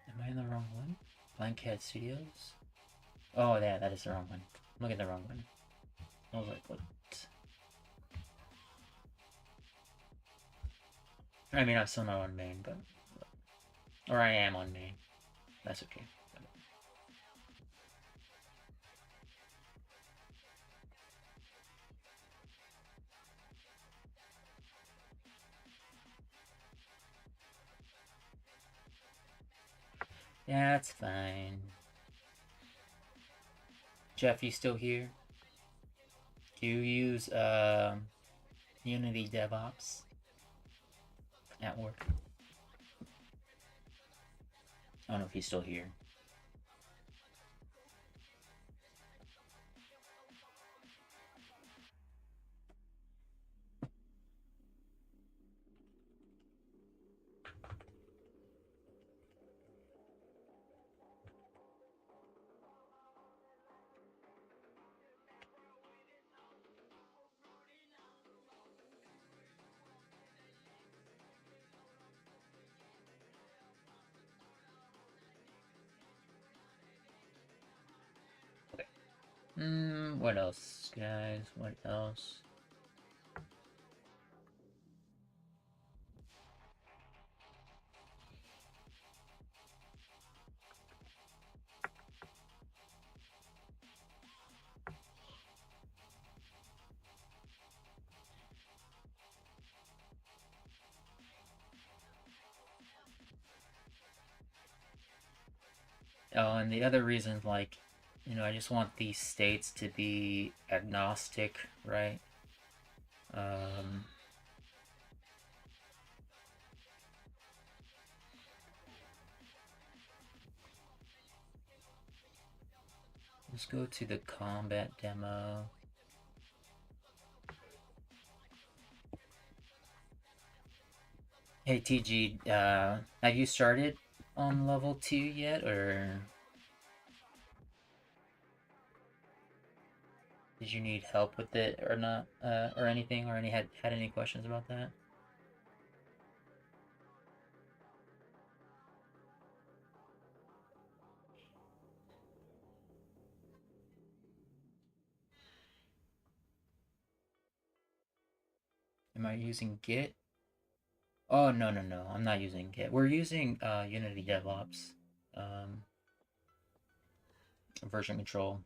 Am I in the wrong one? Blank Cat Studios? Oh, yeah, that is the wrong one. I'm looking at the wrong one. I was like, what? I mean, I'm still not on main, but. Or I am on main. That's okay. That's fine. Jeff, you still here? Do you use Unity DevOps at work? I don't know if he's still here. What else, guys? What else? Oh, and the other reason, like, you know, I just want these states to be agnostic, right? Let's go to the combat demo. Hey TG, have you started on level 2 yet, or did you need help with it or not, or anything, or had any questions about that? Am I using Git? Oh, no, I'm not using Git. We're using Unity DevOps version control.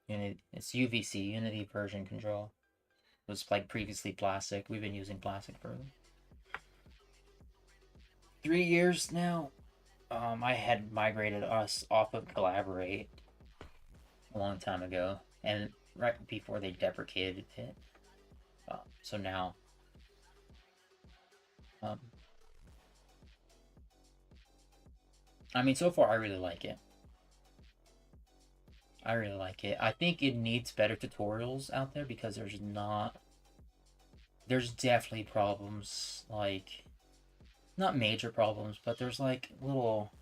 It's UVC, Unity version control. It was like previously Plastic. We've been using Plastic for 3 years now. I had migrated us off of Collaborate a long time ago, and right before they deprecated it. So now, I mean, so far I really like it. I really like it. I think it needs better tutorials out there because there's definitely problems, like, not major problems, but there's like little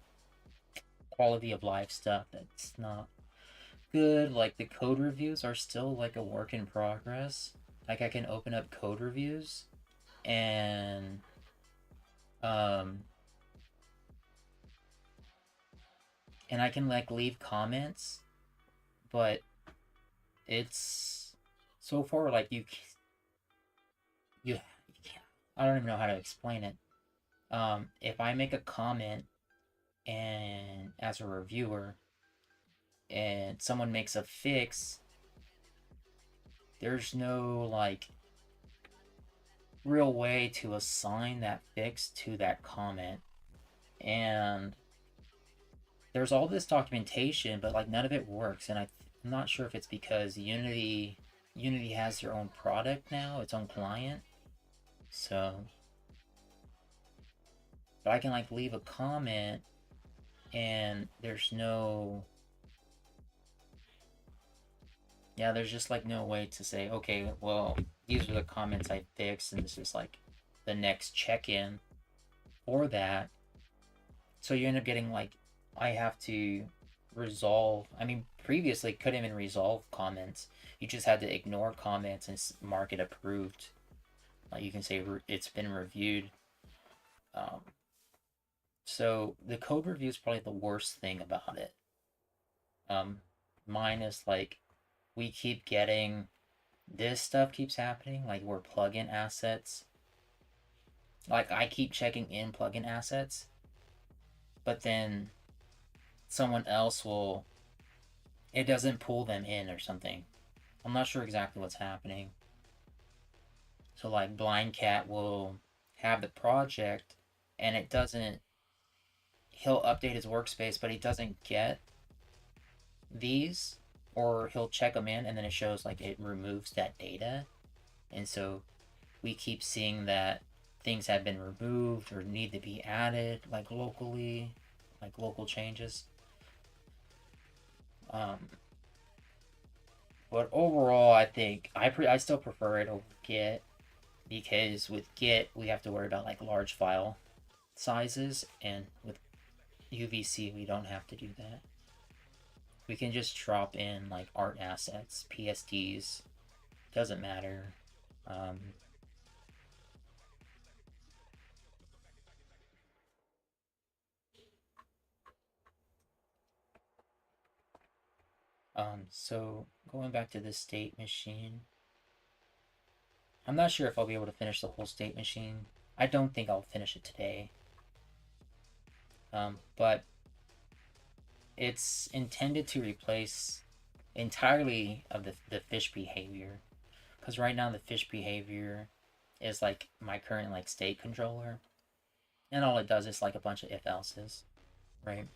quality of life stuff that's not good. Like the code reviews are still like a work in progress. Like I can open up code reviews and and I can like leave comments, but it's so far like you can't, I don't even know how to explain it. If I make a comment and as a reviewer and someone makes a fix, there's no like real way to assign that fix to that comment. And there's all this documentation, but like none of it works. And I'm not sure if it's because Unity has their own product now, its own client. So, but I can like leave a comment and there's just like no way to say, okay, well, these are the comments I fixed and this is like the next check-in for that. So you end up getting like, I have to resolve, I mean, previously couldn't even resolve comments. You just had to ignore comments and mark it approved. Like you can say it's been reviewed. So the code review is probably the worst thing about it. Mine is like, we keep getting, this stuff keeps happening, like we're plugin assets. Like I keep checking in plugin assets, but then someone else it doesn't pull them in or something. I'm not sure exactly what's happening. So like Blind Cat will have the project and it doesn't, he'll update his workspace, but he doesn't get these, or he'll check them in and then it shows like it removes that data. And so we keep seeing that things have been removed or need to be added, like locally, like local changes. But overall, I think I still prefer it over Git, because with Git we have to worry about like large file sizes, and with UVC we don't have to do that. We can just drop in like art assets, PSDs, doesn't matter. So going back to the state machine, I'm not sure if I'll be able to finish the whole state machine. I don't think I'll finish it today. But it's intended to replace entirely of the fish behavior, because right now the fish behavior is like my current like state controller, and all it does is like a bunch of if else's, right?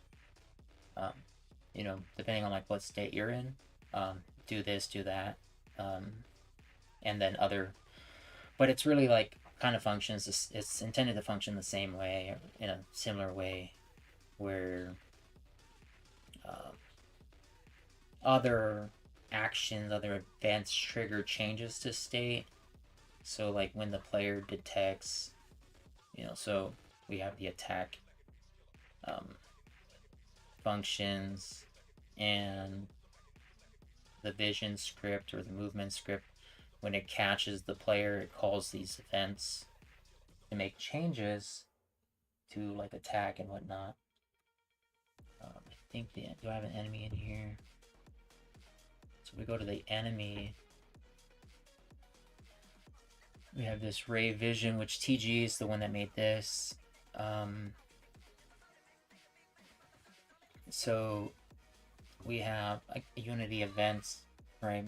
You know, depending on like what state you're in, do this, do that, and then other. But it's really like kind of functions. It's intended to function the same way, in a similar way, where other actions, other events trigger changes to state. So like when the player detects, you know, so we have the attack functions and the vision script or the movement script. When it catches the player, it calls these events to make changes to like attack and whatnot. I think do I have an enemy in here? So we go to the enemy. We have this Ray Vision, which TG is the one that made this. So we have like Unity events, right?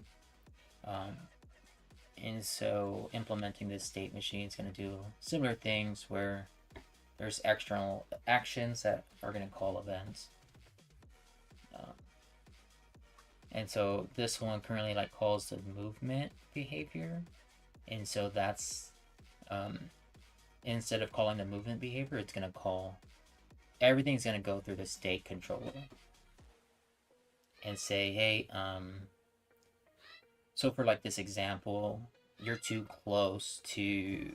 And so implementing this state machine is going to do similar things where there's external actions that are going to call events. And so this one currently like calls the movement behavior. And so that's, instead of calling the movement behavior, it's going to call, everything's going to go through the state controller and say, hey, so for like this example, you're too close to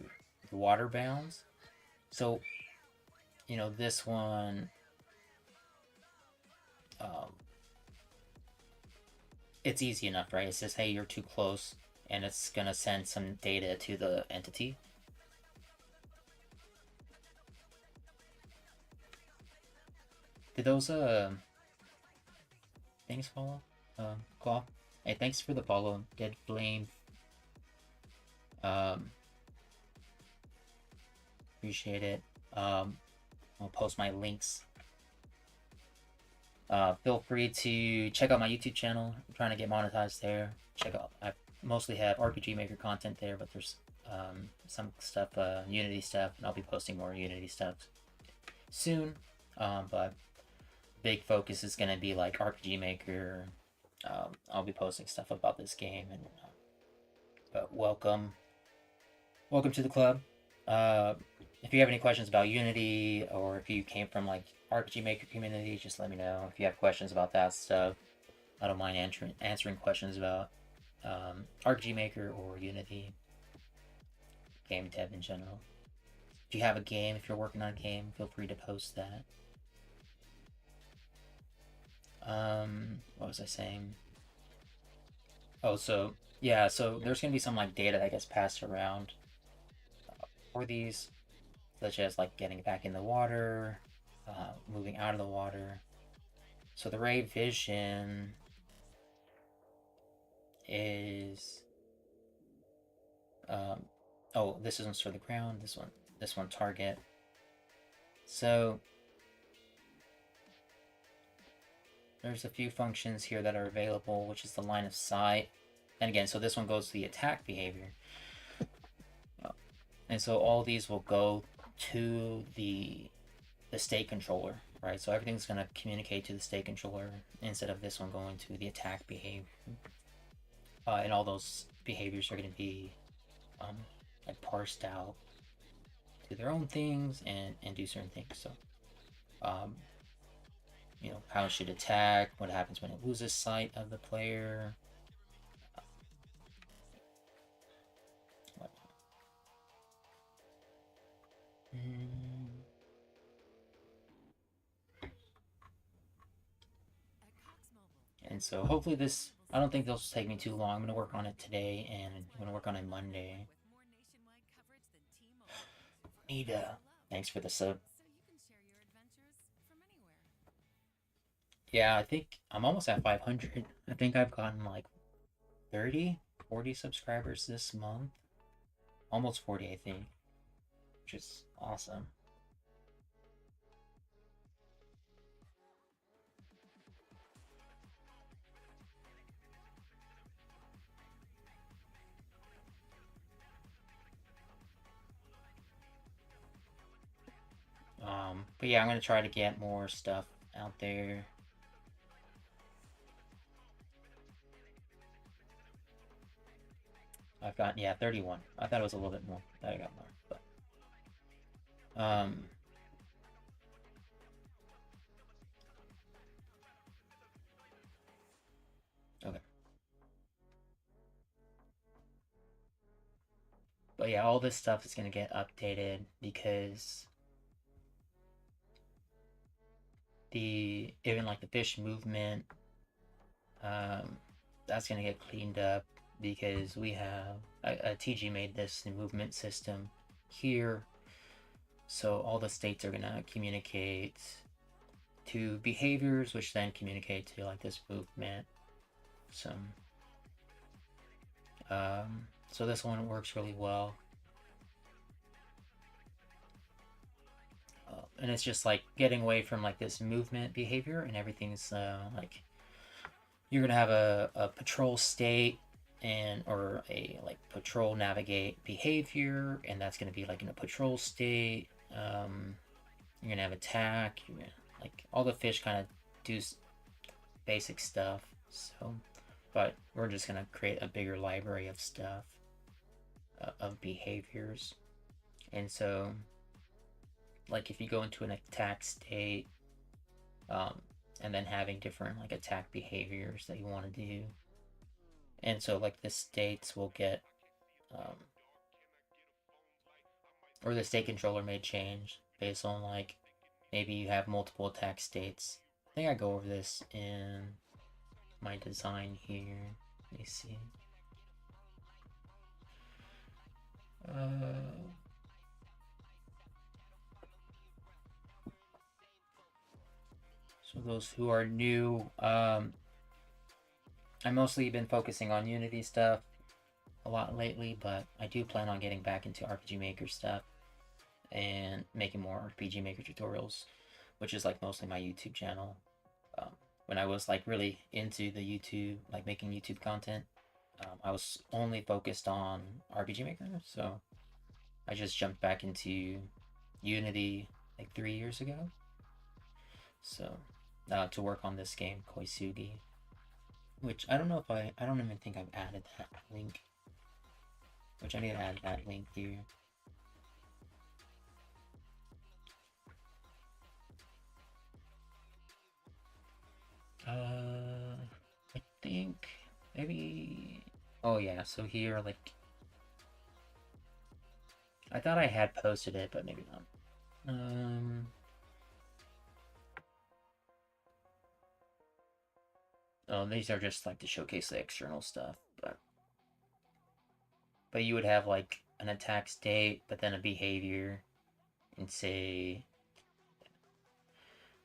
the water bounds. So, you know, this one, it's easy enough, right? It says, hey, you're too close, and it's gonna send some data to the entity. Did those things follow? Claw? Hey, thanks for the follow, Dead Flame. Appreciate it. I'll post my links. Feel free to check out my YouTube channel. I'm trying to get monetized there. Check out. I mostly have RPG Maker content there, but there's some stuff, Unity stuff, and I'll be posting more Unity stuff soon. But big focus is going to be like RPG Maker. I'll be posting stuff about this game, and but welcome to the club. If you have any questions about Unity, or if you came from like RPG Maker community, just let me know. If you have questions about that stuff, I don't mind answering questions about RPG Maker or Unity, game dev in general. If you have a game, if you're working on a game, feel free to post that. What was I saying? Oh, so yeah, so there's gonna be some like data that gets passed around for these, such as like getting back in the water, moving out of the water. So the Ray Vision is oh, this isn't for the ground, this one target. So there's a few functions here that are available, which is the line of sight. And again, so this one goes to the attack behavior. And so all these will go to the state controller. right? So everything's going to communicate to the state controller instead of this one going to the attack behavior. And all those behaviors are going to be like parsed out to their own things and do certain things. So, you know, how it should attack, what happens when it loses sight of the player. And so hopefully this, I don't think this will take me too long. I'm going to work on it today and I'm going to work on it Monday. Nita, thanks for the sub. Yeah, I think I'm almost at 500. I think I've gotten like 30, 40 subscribers this month. Almost 40, I think. Which is awesome. But yeah, I'm gonna try to get more stuff out there. I've got, yeah, 31. I thought it was a little bit more. I thought I got more, but okay. But yeah, all this stuff is gonna get updated because even like the fish movement, that's gonna get cleaned up because we have a TG made this movement system here, so all the states are gonna communicate to behaviors, which then communicate to like this movement. So this one works really well. And it's just like getting away from like this movement behavior and everything's like you're gonna have a patrol state and or a like patrol navigate behavior, and that's gonna be like in a patrol state. You're gonna have attack. You're gonna, like all the fish kind of do basic stuff. So, but we're just gonna create a bigger library of stuff of behaviors, and so like if you go into an attack state, and then having different like attack behaviors that you want to do, and so like the states will get, or the state controller may change based on like maybe you have multiple attack states. I think I go over this in my design here. Let me see. So those who are new, I've mostly been focusing on Unity stuff a lot lately, but I do plan on getting back into RPG Maker stuff and making more RPG Maker tutorials, which is like mostly my YouTube channel. When I was like really into the YouTube, like making YouTube content, I was only focused on RPG Maker, so I just jumped back into Unity like 3 years ago. So to work on this game, Koisugi, which I don't know if I don't even think I've added that link, which I need to add that link here. I think maybe, oh yeah, so here, like, I thought I had posted it, but maybe not. Oh, these are just like to showcase the external stuff, but you would have like an attack state, but then a behavior, and say,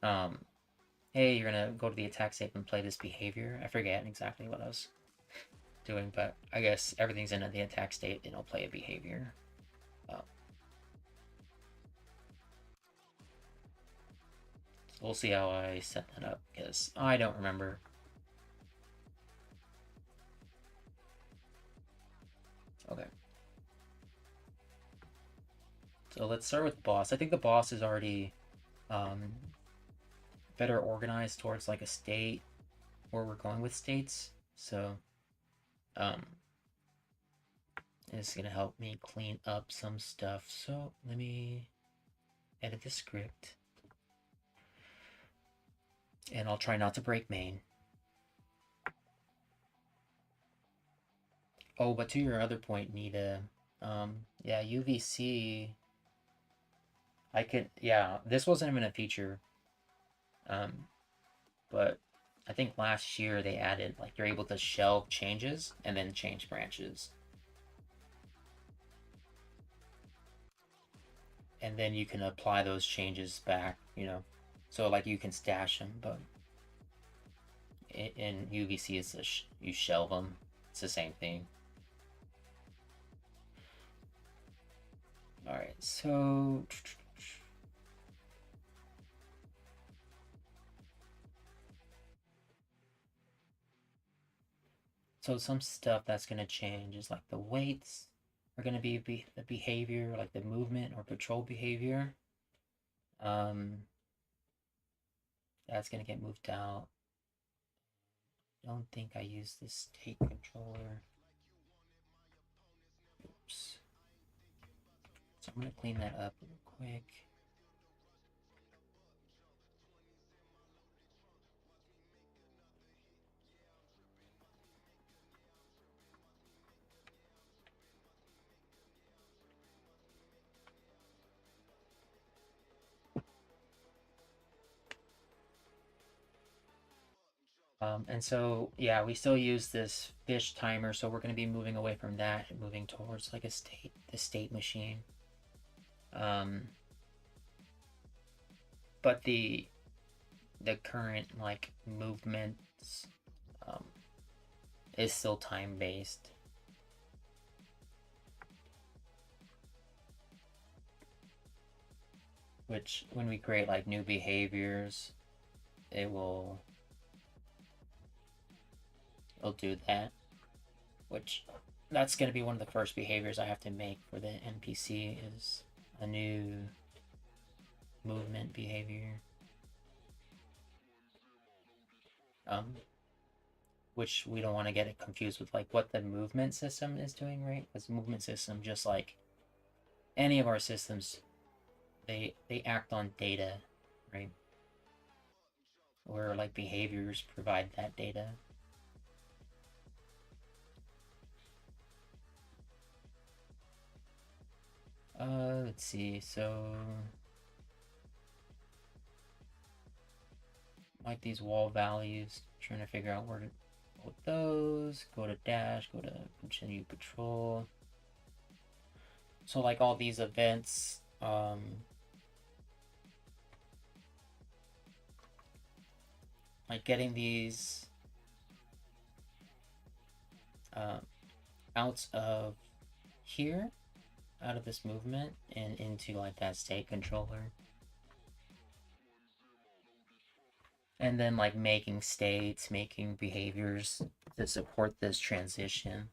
hey, you're gonna go to the attack state and play this behavior. I forget exactly what I was doing, but I guess everything's in the attack state, and it'll play a behavior. So we'll see how I set that up, because I don't remember. Okay. So let's start with the boss. I think the boss is already better organized towards like a state where we're going with states. So it's gonna help me clean up some stuff. So let me edit the script, and I'll try not to break main. Oh, but to your other point, Nita, yeah, UVC, I could, yeah, this wasn't even a feature, but I think last year they added, like, you're able to shelve changes and then change branches. And then you can apply those changes back, you know, so, like, you can stash them, but in UVC, it's you shelve them. It's the same thing. All right, so some stuff that's going to change is like the weights are going to be the behavior, like the movement or patrol behavior. That's going to get moved out. Don't think I used the state controller. Oops. So I'm going to clean that up real quick. And so, yeah, we still use this fish timer, so we're going to be moving away from that and moving towards like the state machine. But the current like movements is still time-based. Which, when we create like new behaviors, it'll do that. Which, that's going to be one of the first behaviors I have to make for the NPC, is a new movement behavior. Which we don't want to get it confused with like what the movement system is doing, right? Because the movement system, just like any of our systems, they act on data, right? Or like behaviors provide that data. Let's see, so like these wall values, trying to figure out where to go with those. Go to dash, go to continue patrol. So like all these events, like getting these out of here, out of this movement, and into like that state controller. And then like making states, making behaviors to support this transition.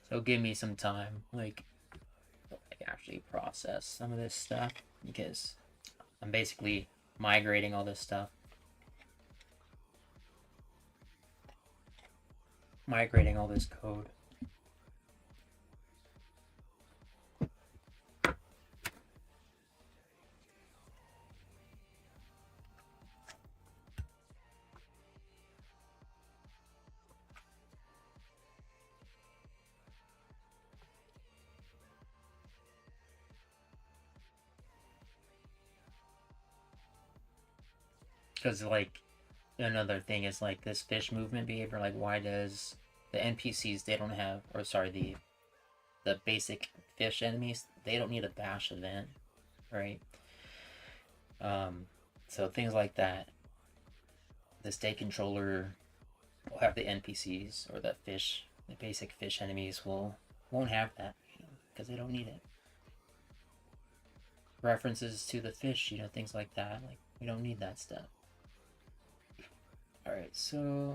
So give me some time, like, actually process some of this stuff, because I'm basically migrating all this stuff. Migrating all this code. Because, like, another thing is, like, this fish movement behavior, like, why does the NPCs, they don't have, or sorry, the basic fish enemies, they don't need a bash event, right? So things like that. The state controller will have the NPCs, or the basic fish enemies won't have that, because they don't need it. references to the fish, you know, things like that. Like, we don't need that stuff. Alright, so...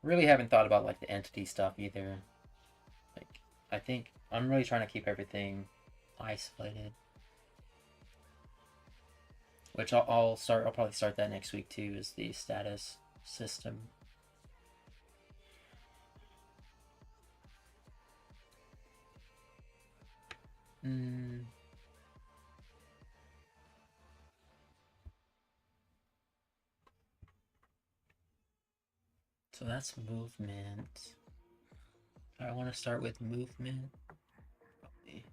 really haven't thought about, like, the entity stuff either. Like, I think I'm really trying to keep everything isolated. Which I'll probably start that next week too, is the status system. So that's movement. I want to start with movement. Probably.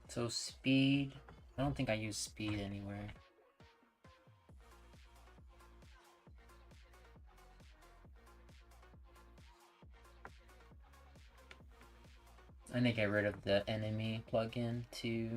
So speed. I don't think I use speed anywhere. I need to get rid of the enemy plugin too.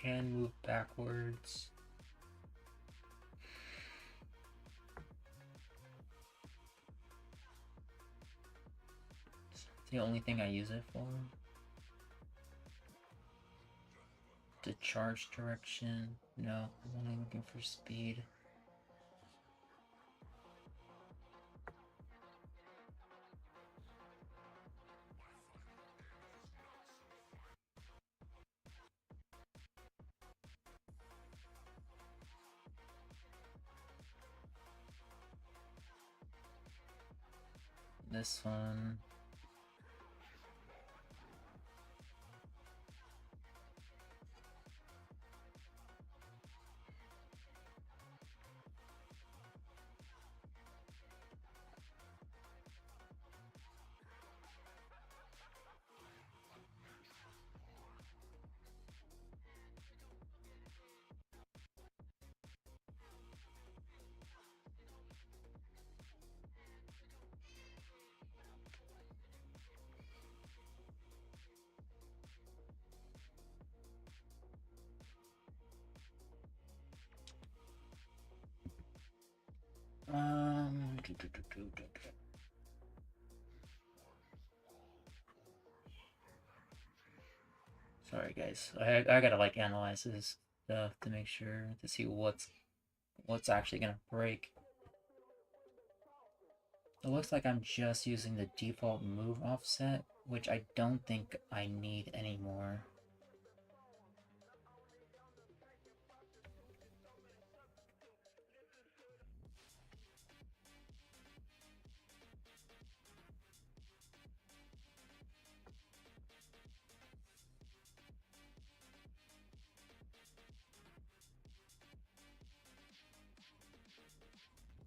Can move backwards. It's the only thing I use it for. The charge direction. No, I'm only looking for speed. This one. Sorry guys, I gotta like analyze this stuff to make sure to see what's actually gonna break. It looks like I'm just using the default move offset, which I don't think I need anymore.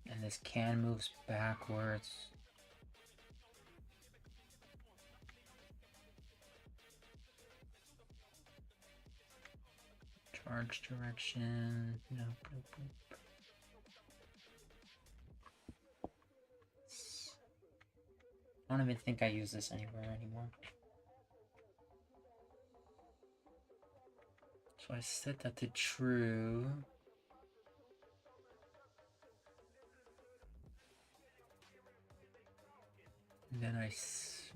And this can moves backwards. Charge direction. No. I don't even think I use this anywhere anymore. So I set that to true. And then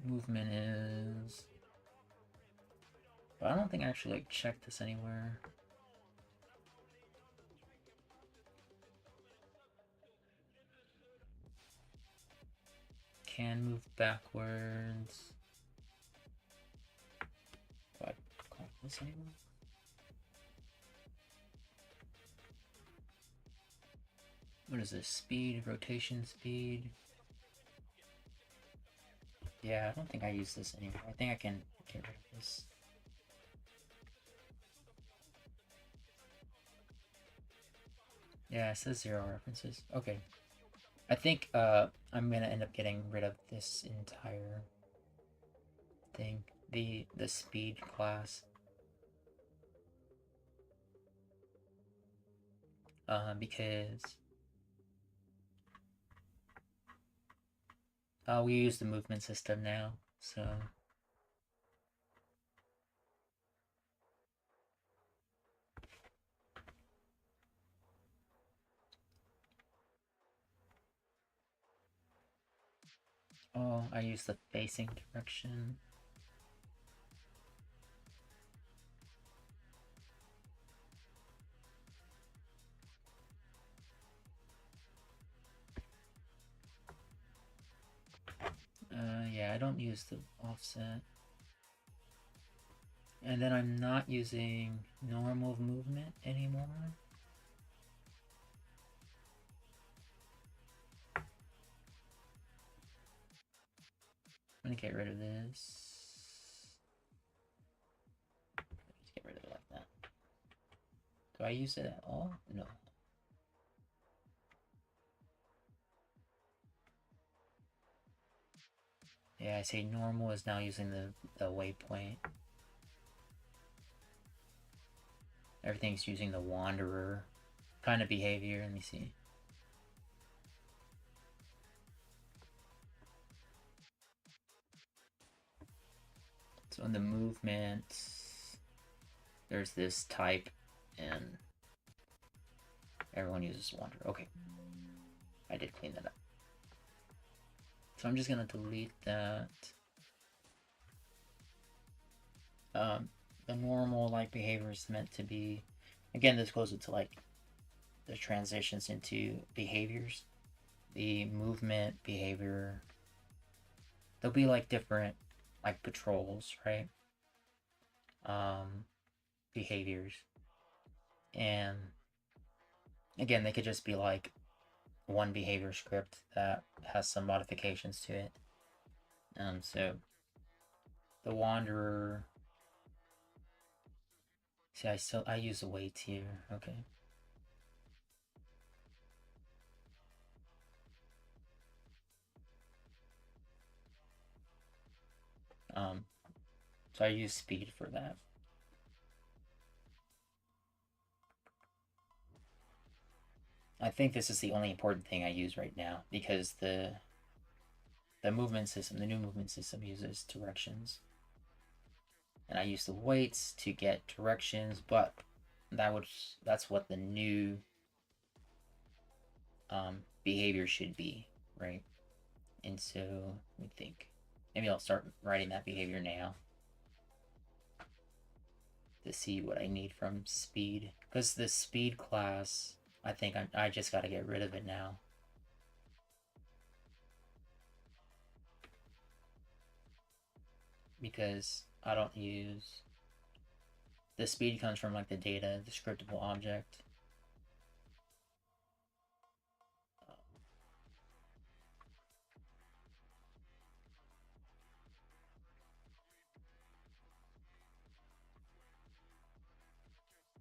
movement is... But I don't think I actually like checked this anywhere. Can move backwards. Do I call this anymore? What is this? Speed, rotation speed. Yeah, I don't think I use this anymore. I think I can get rid of this. Yeah, it says 0 references. Okay. I think I'm gonna end up getting rid of this entire thing. The speed class. because we use the movement system now, so I use the facing direction. Yeah, I don't use the offset. And then I'm not using normal movement anymore. I'm gonna get rid of this. Just get rid of it like that. Do I use it at all? No. Yeah, I say normal is now using the waypoint. Everything's using the wanderer kind of behavior. Let me see. So in the movement, there's this type, and everyone uses wanderer. Okay, I did clean that up. So I'm just gonna delete that. The normal like behavior is meant to be, again, this goes into like the transitions into behaviors. The movement behavior, there'll be like different like patrols, right? Behaviors, and again, they could just be like one behavior script that has some modifications to it. So the wanderer, see, I use the weights here. Okay. So I use speed for that. I think this is the only important thing I use right now, because the movement system, the new movement system, uses directions. And I use the weights to get directions, but that's what the new behavior should be, right? And so let me think. Maybe I'll start writing that behavior now to see what I need from speed, because the speed class, I think I just got to get rid of it now. Because I don't use the speed, comes from like the data, the scriptable object.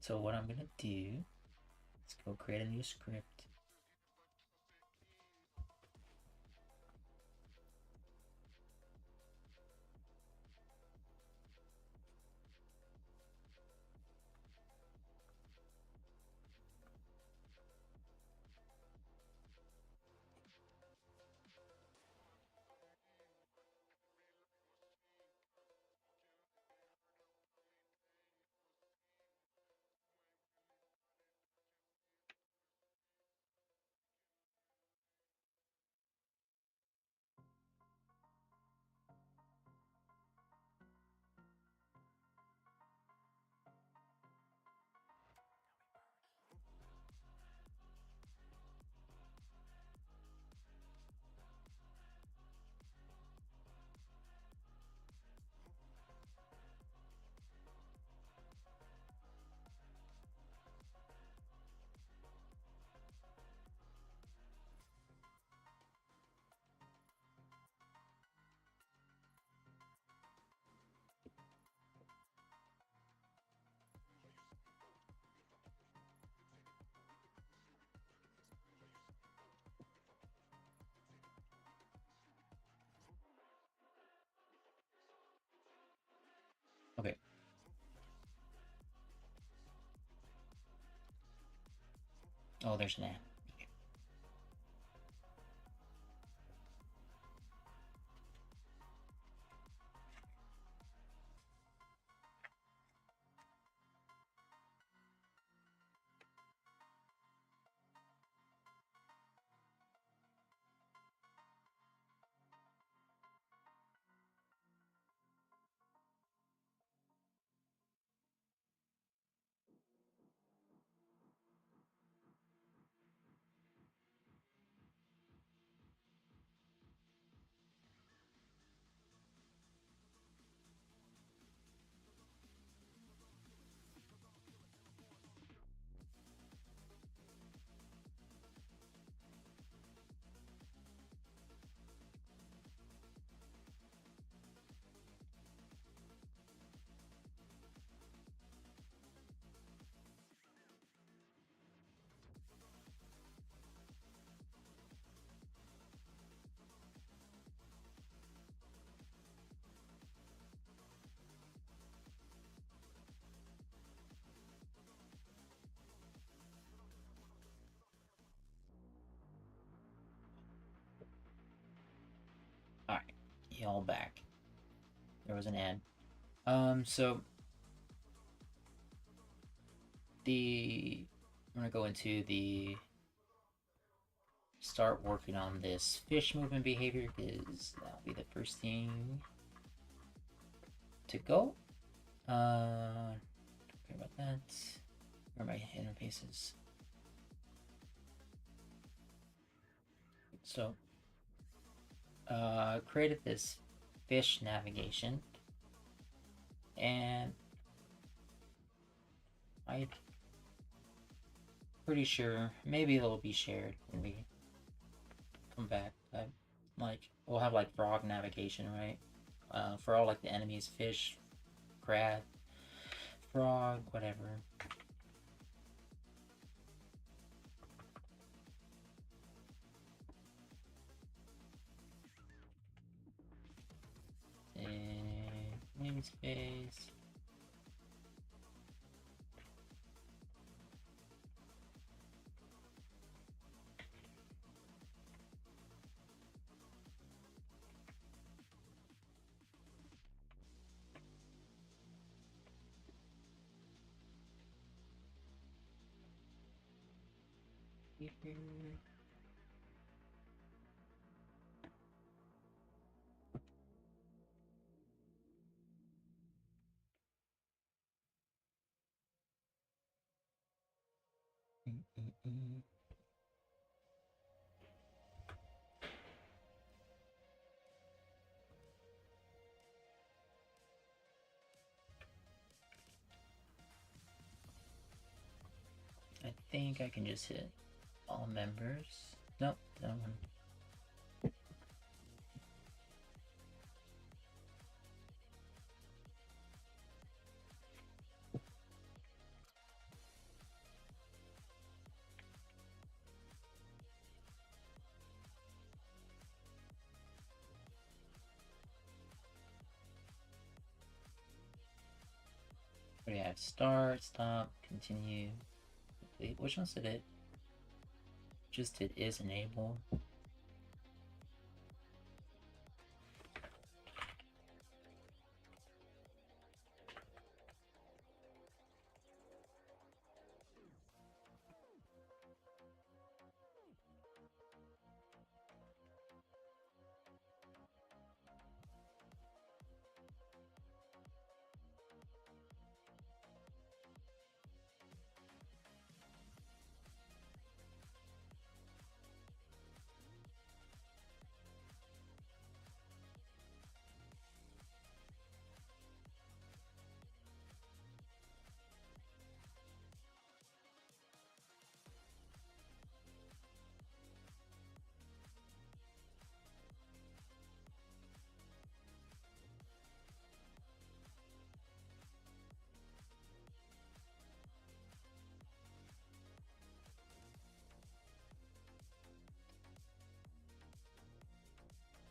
So what I'm gonna do, let's go create a new script. there's an ad. Alright, y'all back. There was an ad. So I'm gonna go into the start working on this fish movement behavior because that'll be the first thing to go. Don't care about that. Where are my interfaces? So, created this fish navigation, and I'm pretty sure maybe it'll be shared when we come back. Like we'll have like frog navigation, right? For all like the enemies, fish, crab, frog, whatever. And namespace. I think I can just hit all members. Nope, that one. We have start, stop, continue, complete. Which ones did it? Just did is enable.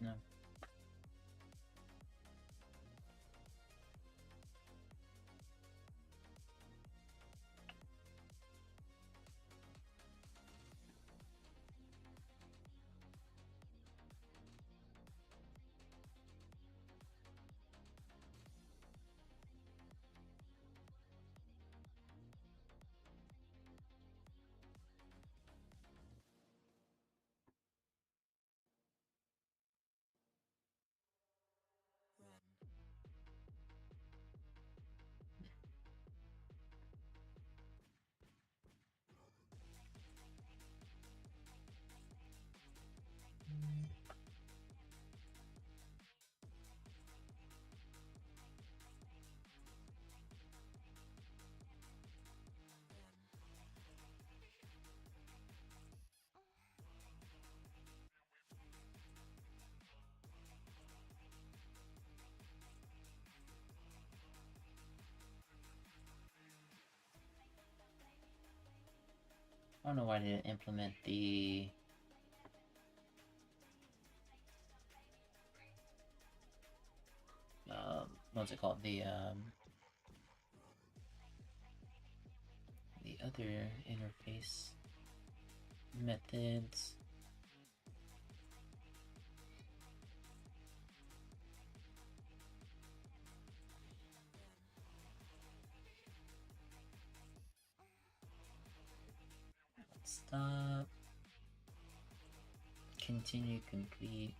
No. I don't know why I didn't implement the what's it called? The other interface methods. Stop. Continue complete.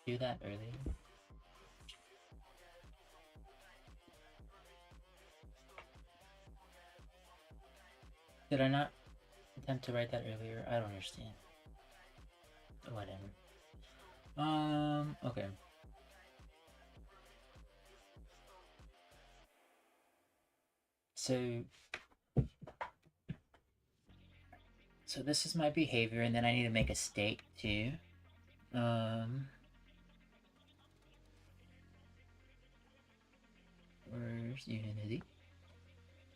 Do that earlier. Did I not attempt to write that earlier? I don't understand. Whatever. Okay. So this is my behavior, and then I need to make a state too. Where's Unity?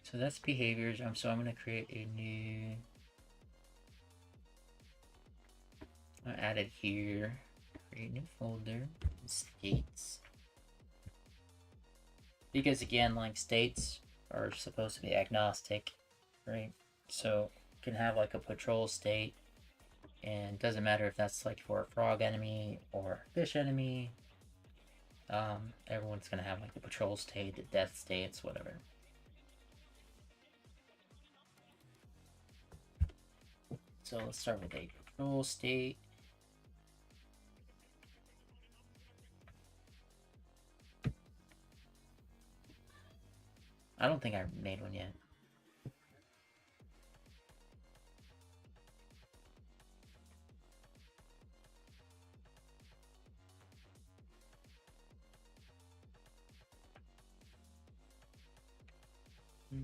So that's behaviors. So I'm gonna create a new. I'll add it here. Create a new folder. States. Because again, like states are supposed to be agnostic, right? So you can have like a patrol state, and it doesn't matter if that's like for a frog enemy or a fish enemy. Everyone's gonna have like the patrol state, the death states, whatever. So let's start with a patrol state. I don't think I made one yet.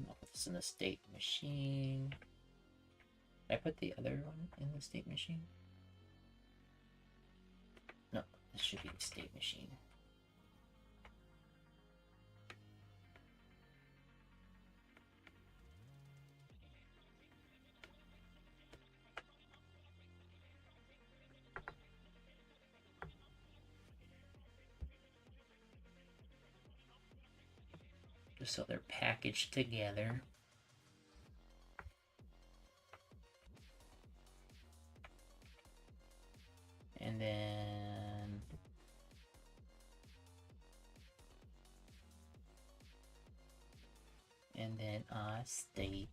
I'll put this in the state machine. Did I put the other one in the state machine? No, this should be the state machine. so they're packaged together. And then state.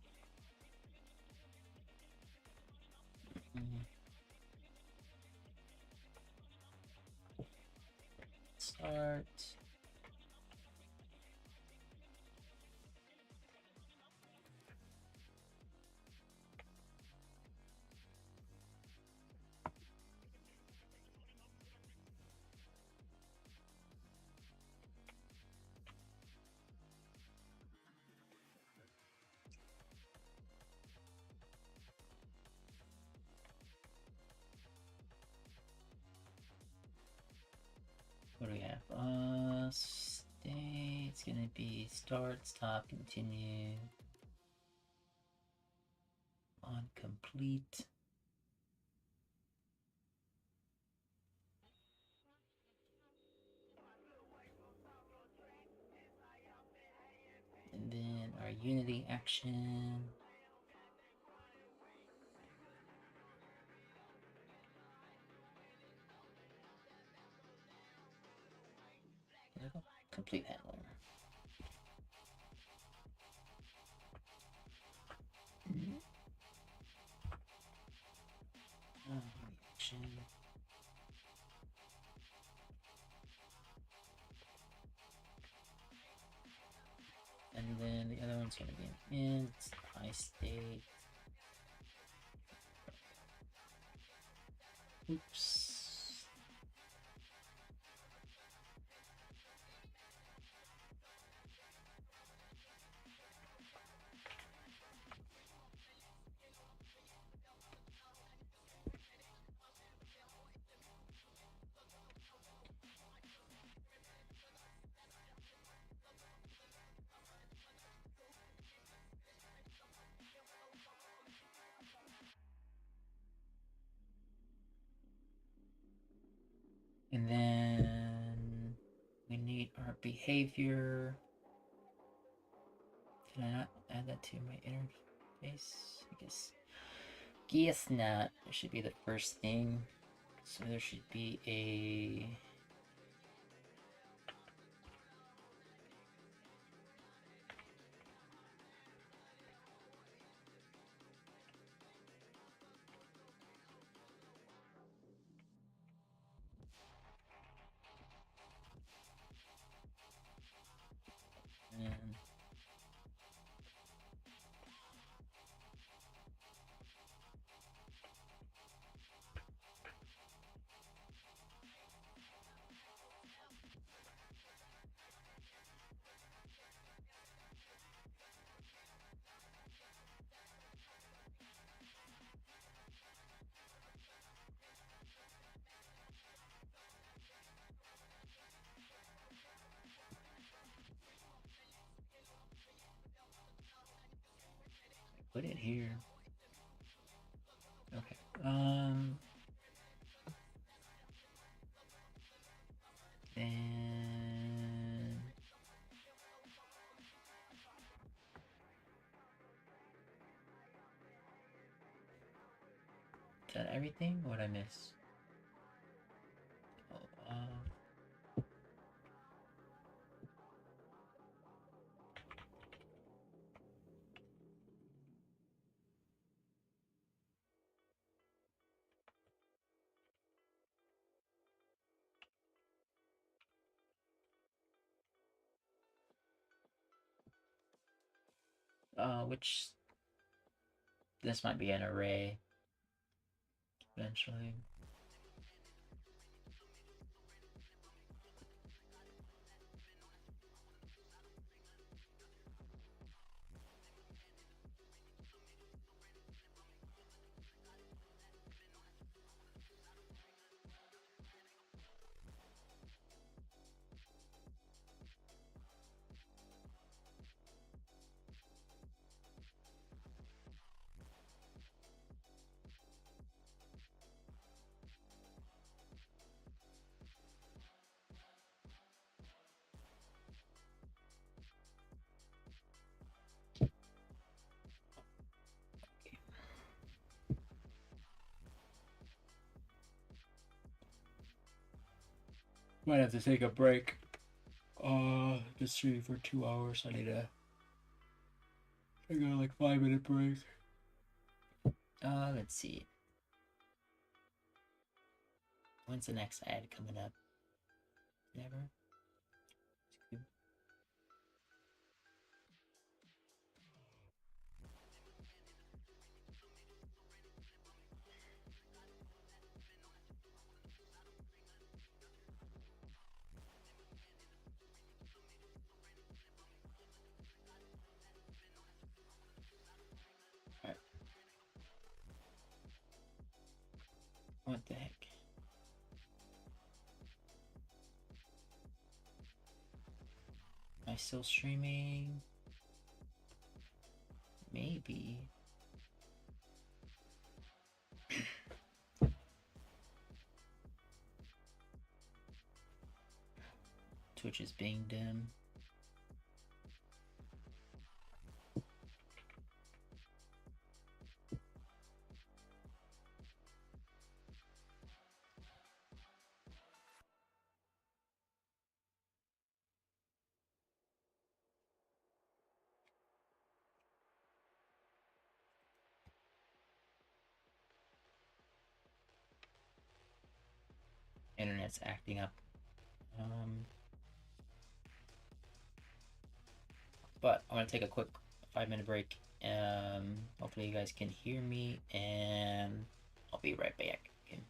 Start. What do we have? State. It's gonna be start, stop, continue. On complete. And then our Unity action. Complete handler. Action. And then the other one's gonna be an int, iState. Oops. And then we need our behavior. Can I not add that to my interface? I guess not. It should be the first thing. So there should be a put it here. Okay. Then is that everything? What I miss? Oh, which this might be an array eventually. Might have to take a break. Just streaming for 2 hours. I need to take a like 5-minute break. Let's see. When's the next ad coming up? Never. Alright. What the heck? Am I still streaming? Maybe. Twitch is being dim. Internet's acting up. But I'm gonna take a quick 5-minute break. Hopefully you guys can hear me, and I'll be right back. Okay.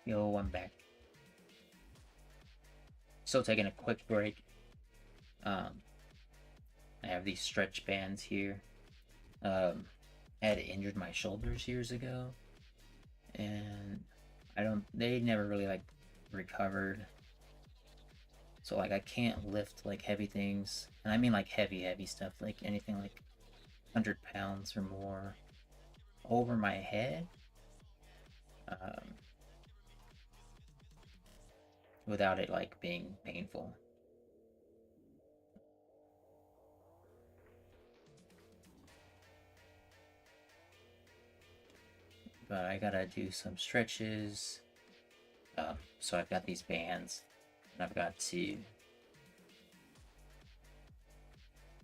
Yo, I'm back. Still taking a quick break. I have these stretch bands here. I had injured my shoulders years ago, and they never really like recovered. So like I can't lift like heavy things, and I mean like heavy stuff, like anything like 100 pounds or more over my head. Without it like being painful. But I gotta do some stretches. So I've got these bands, and I've got to. You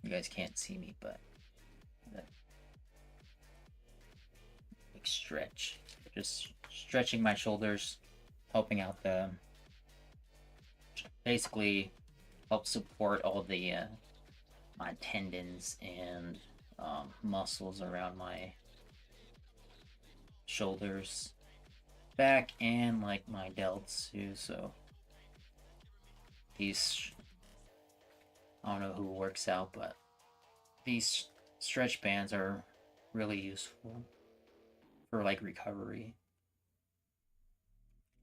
guys can't see me, but like stretch, just stretching my shoulders, helping out the. Basically, help support all the my tendons and muscles around my shoulders, back, and like my delts too. So these, I don't know who works out, but these stretch bands are really useful for like recovery.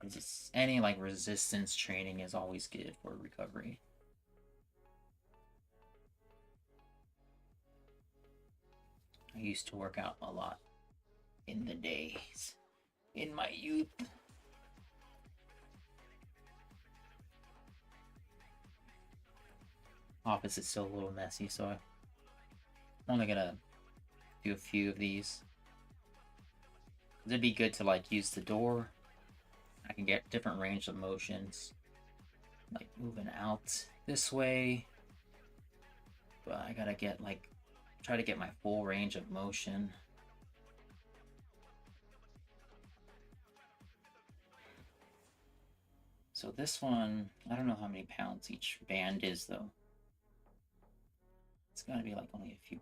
Just any like resistance training is always good for recovery. I used to work out a lot in the days in my youth. Office is still a little messy, so I'm only gonna do a few of these. It'd be good to like use the door. I can get different range of motions, like moving out this way, but I gotta get like try to get my full range of motion. So this one, I don't know how many pounds each band is though. It's gotta be like only a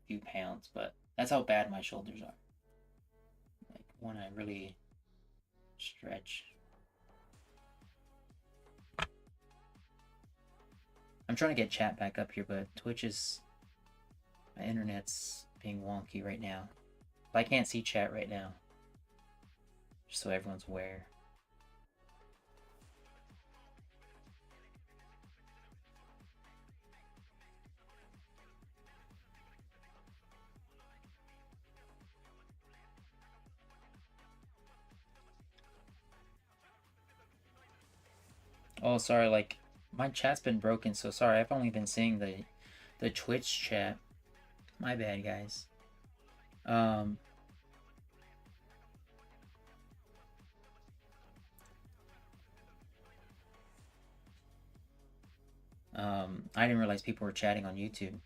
few pounds, but that's how bad my shoulders are. Like when I really stretch. I'm trying to get chat back up here, but my internet's being wonky right now. But I can't see chat right now. Just so everyone's aware. Oh, sorry, like my chat's been broken, so sorry. I've only been seeing the Twitch chat. My bad, guys. I didn't realize people were chatting on YouTube.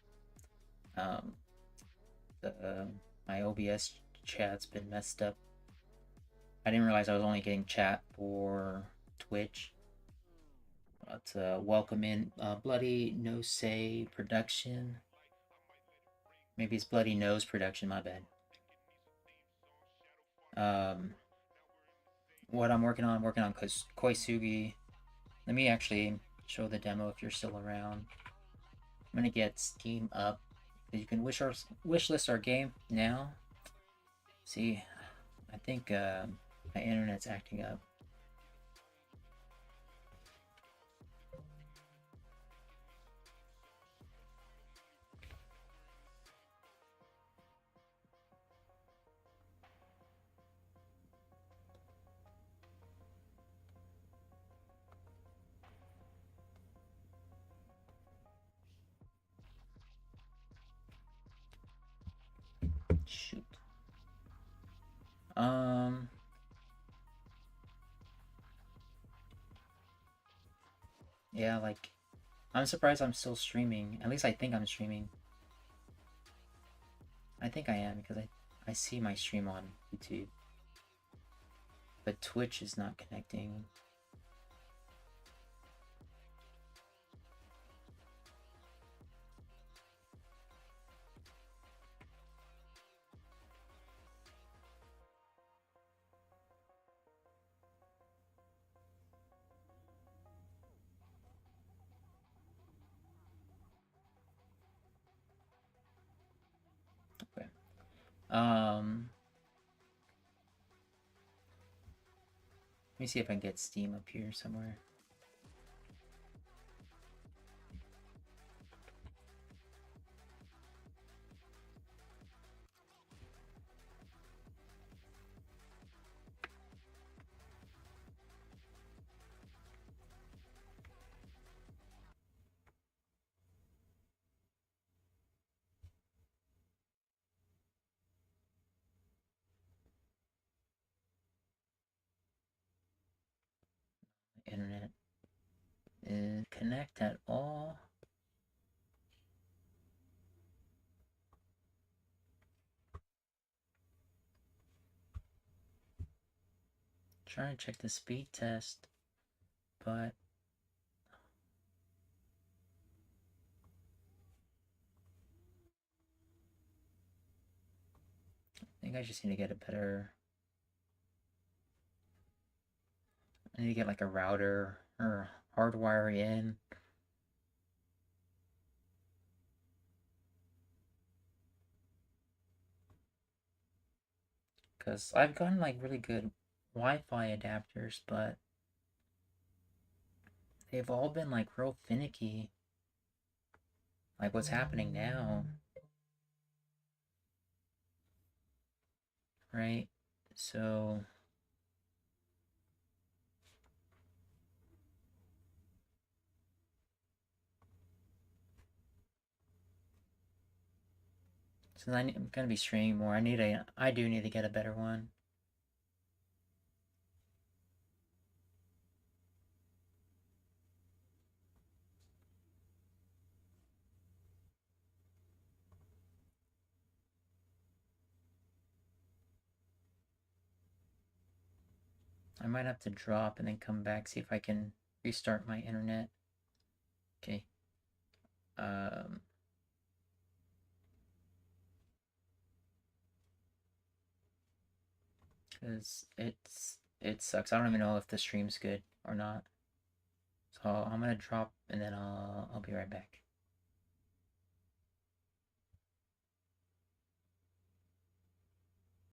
My OBS chat's been messed up. I didn't realize I was only getting chat for Twitch. But welcome in Bloody No Say Production. Maybe it's Bloody Nose Production, my bad. What I'm working on Koisugi. Let me actually show the demo if you're still around. I'm gonna get Steam up. You can wishlist our game now. See, I think my internet's acting up. Shoot. Yeah, like, I'm surprised I'm still streaming. At least I think I'm streaming. I think I am because I see my stream on YouTube. But Twitch is not connecting. Okay. Let me see if I can get Steam up here somewhere. Internet is connect at all. Trying to check the speed test, but I think I just need to get a better. I need to get like a router or hardwire in. Because I've gotten like really good Wi-Fi adapters, but they've all been like real finicky. Like what's happening now. Right? So I'm gonna be streaming more. I do need to get a better one. I might have to drop and then come back, see if I can restart my internet. Okay. Because it sucks. I don't even know if the stream's good or not. So I'm gonna drop and then I'll be right back.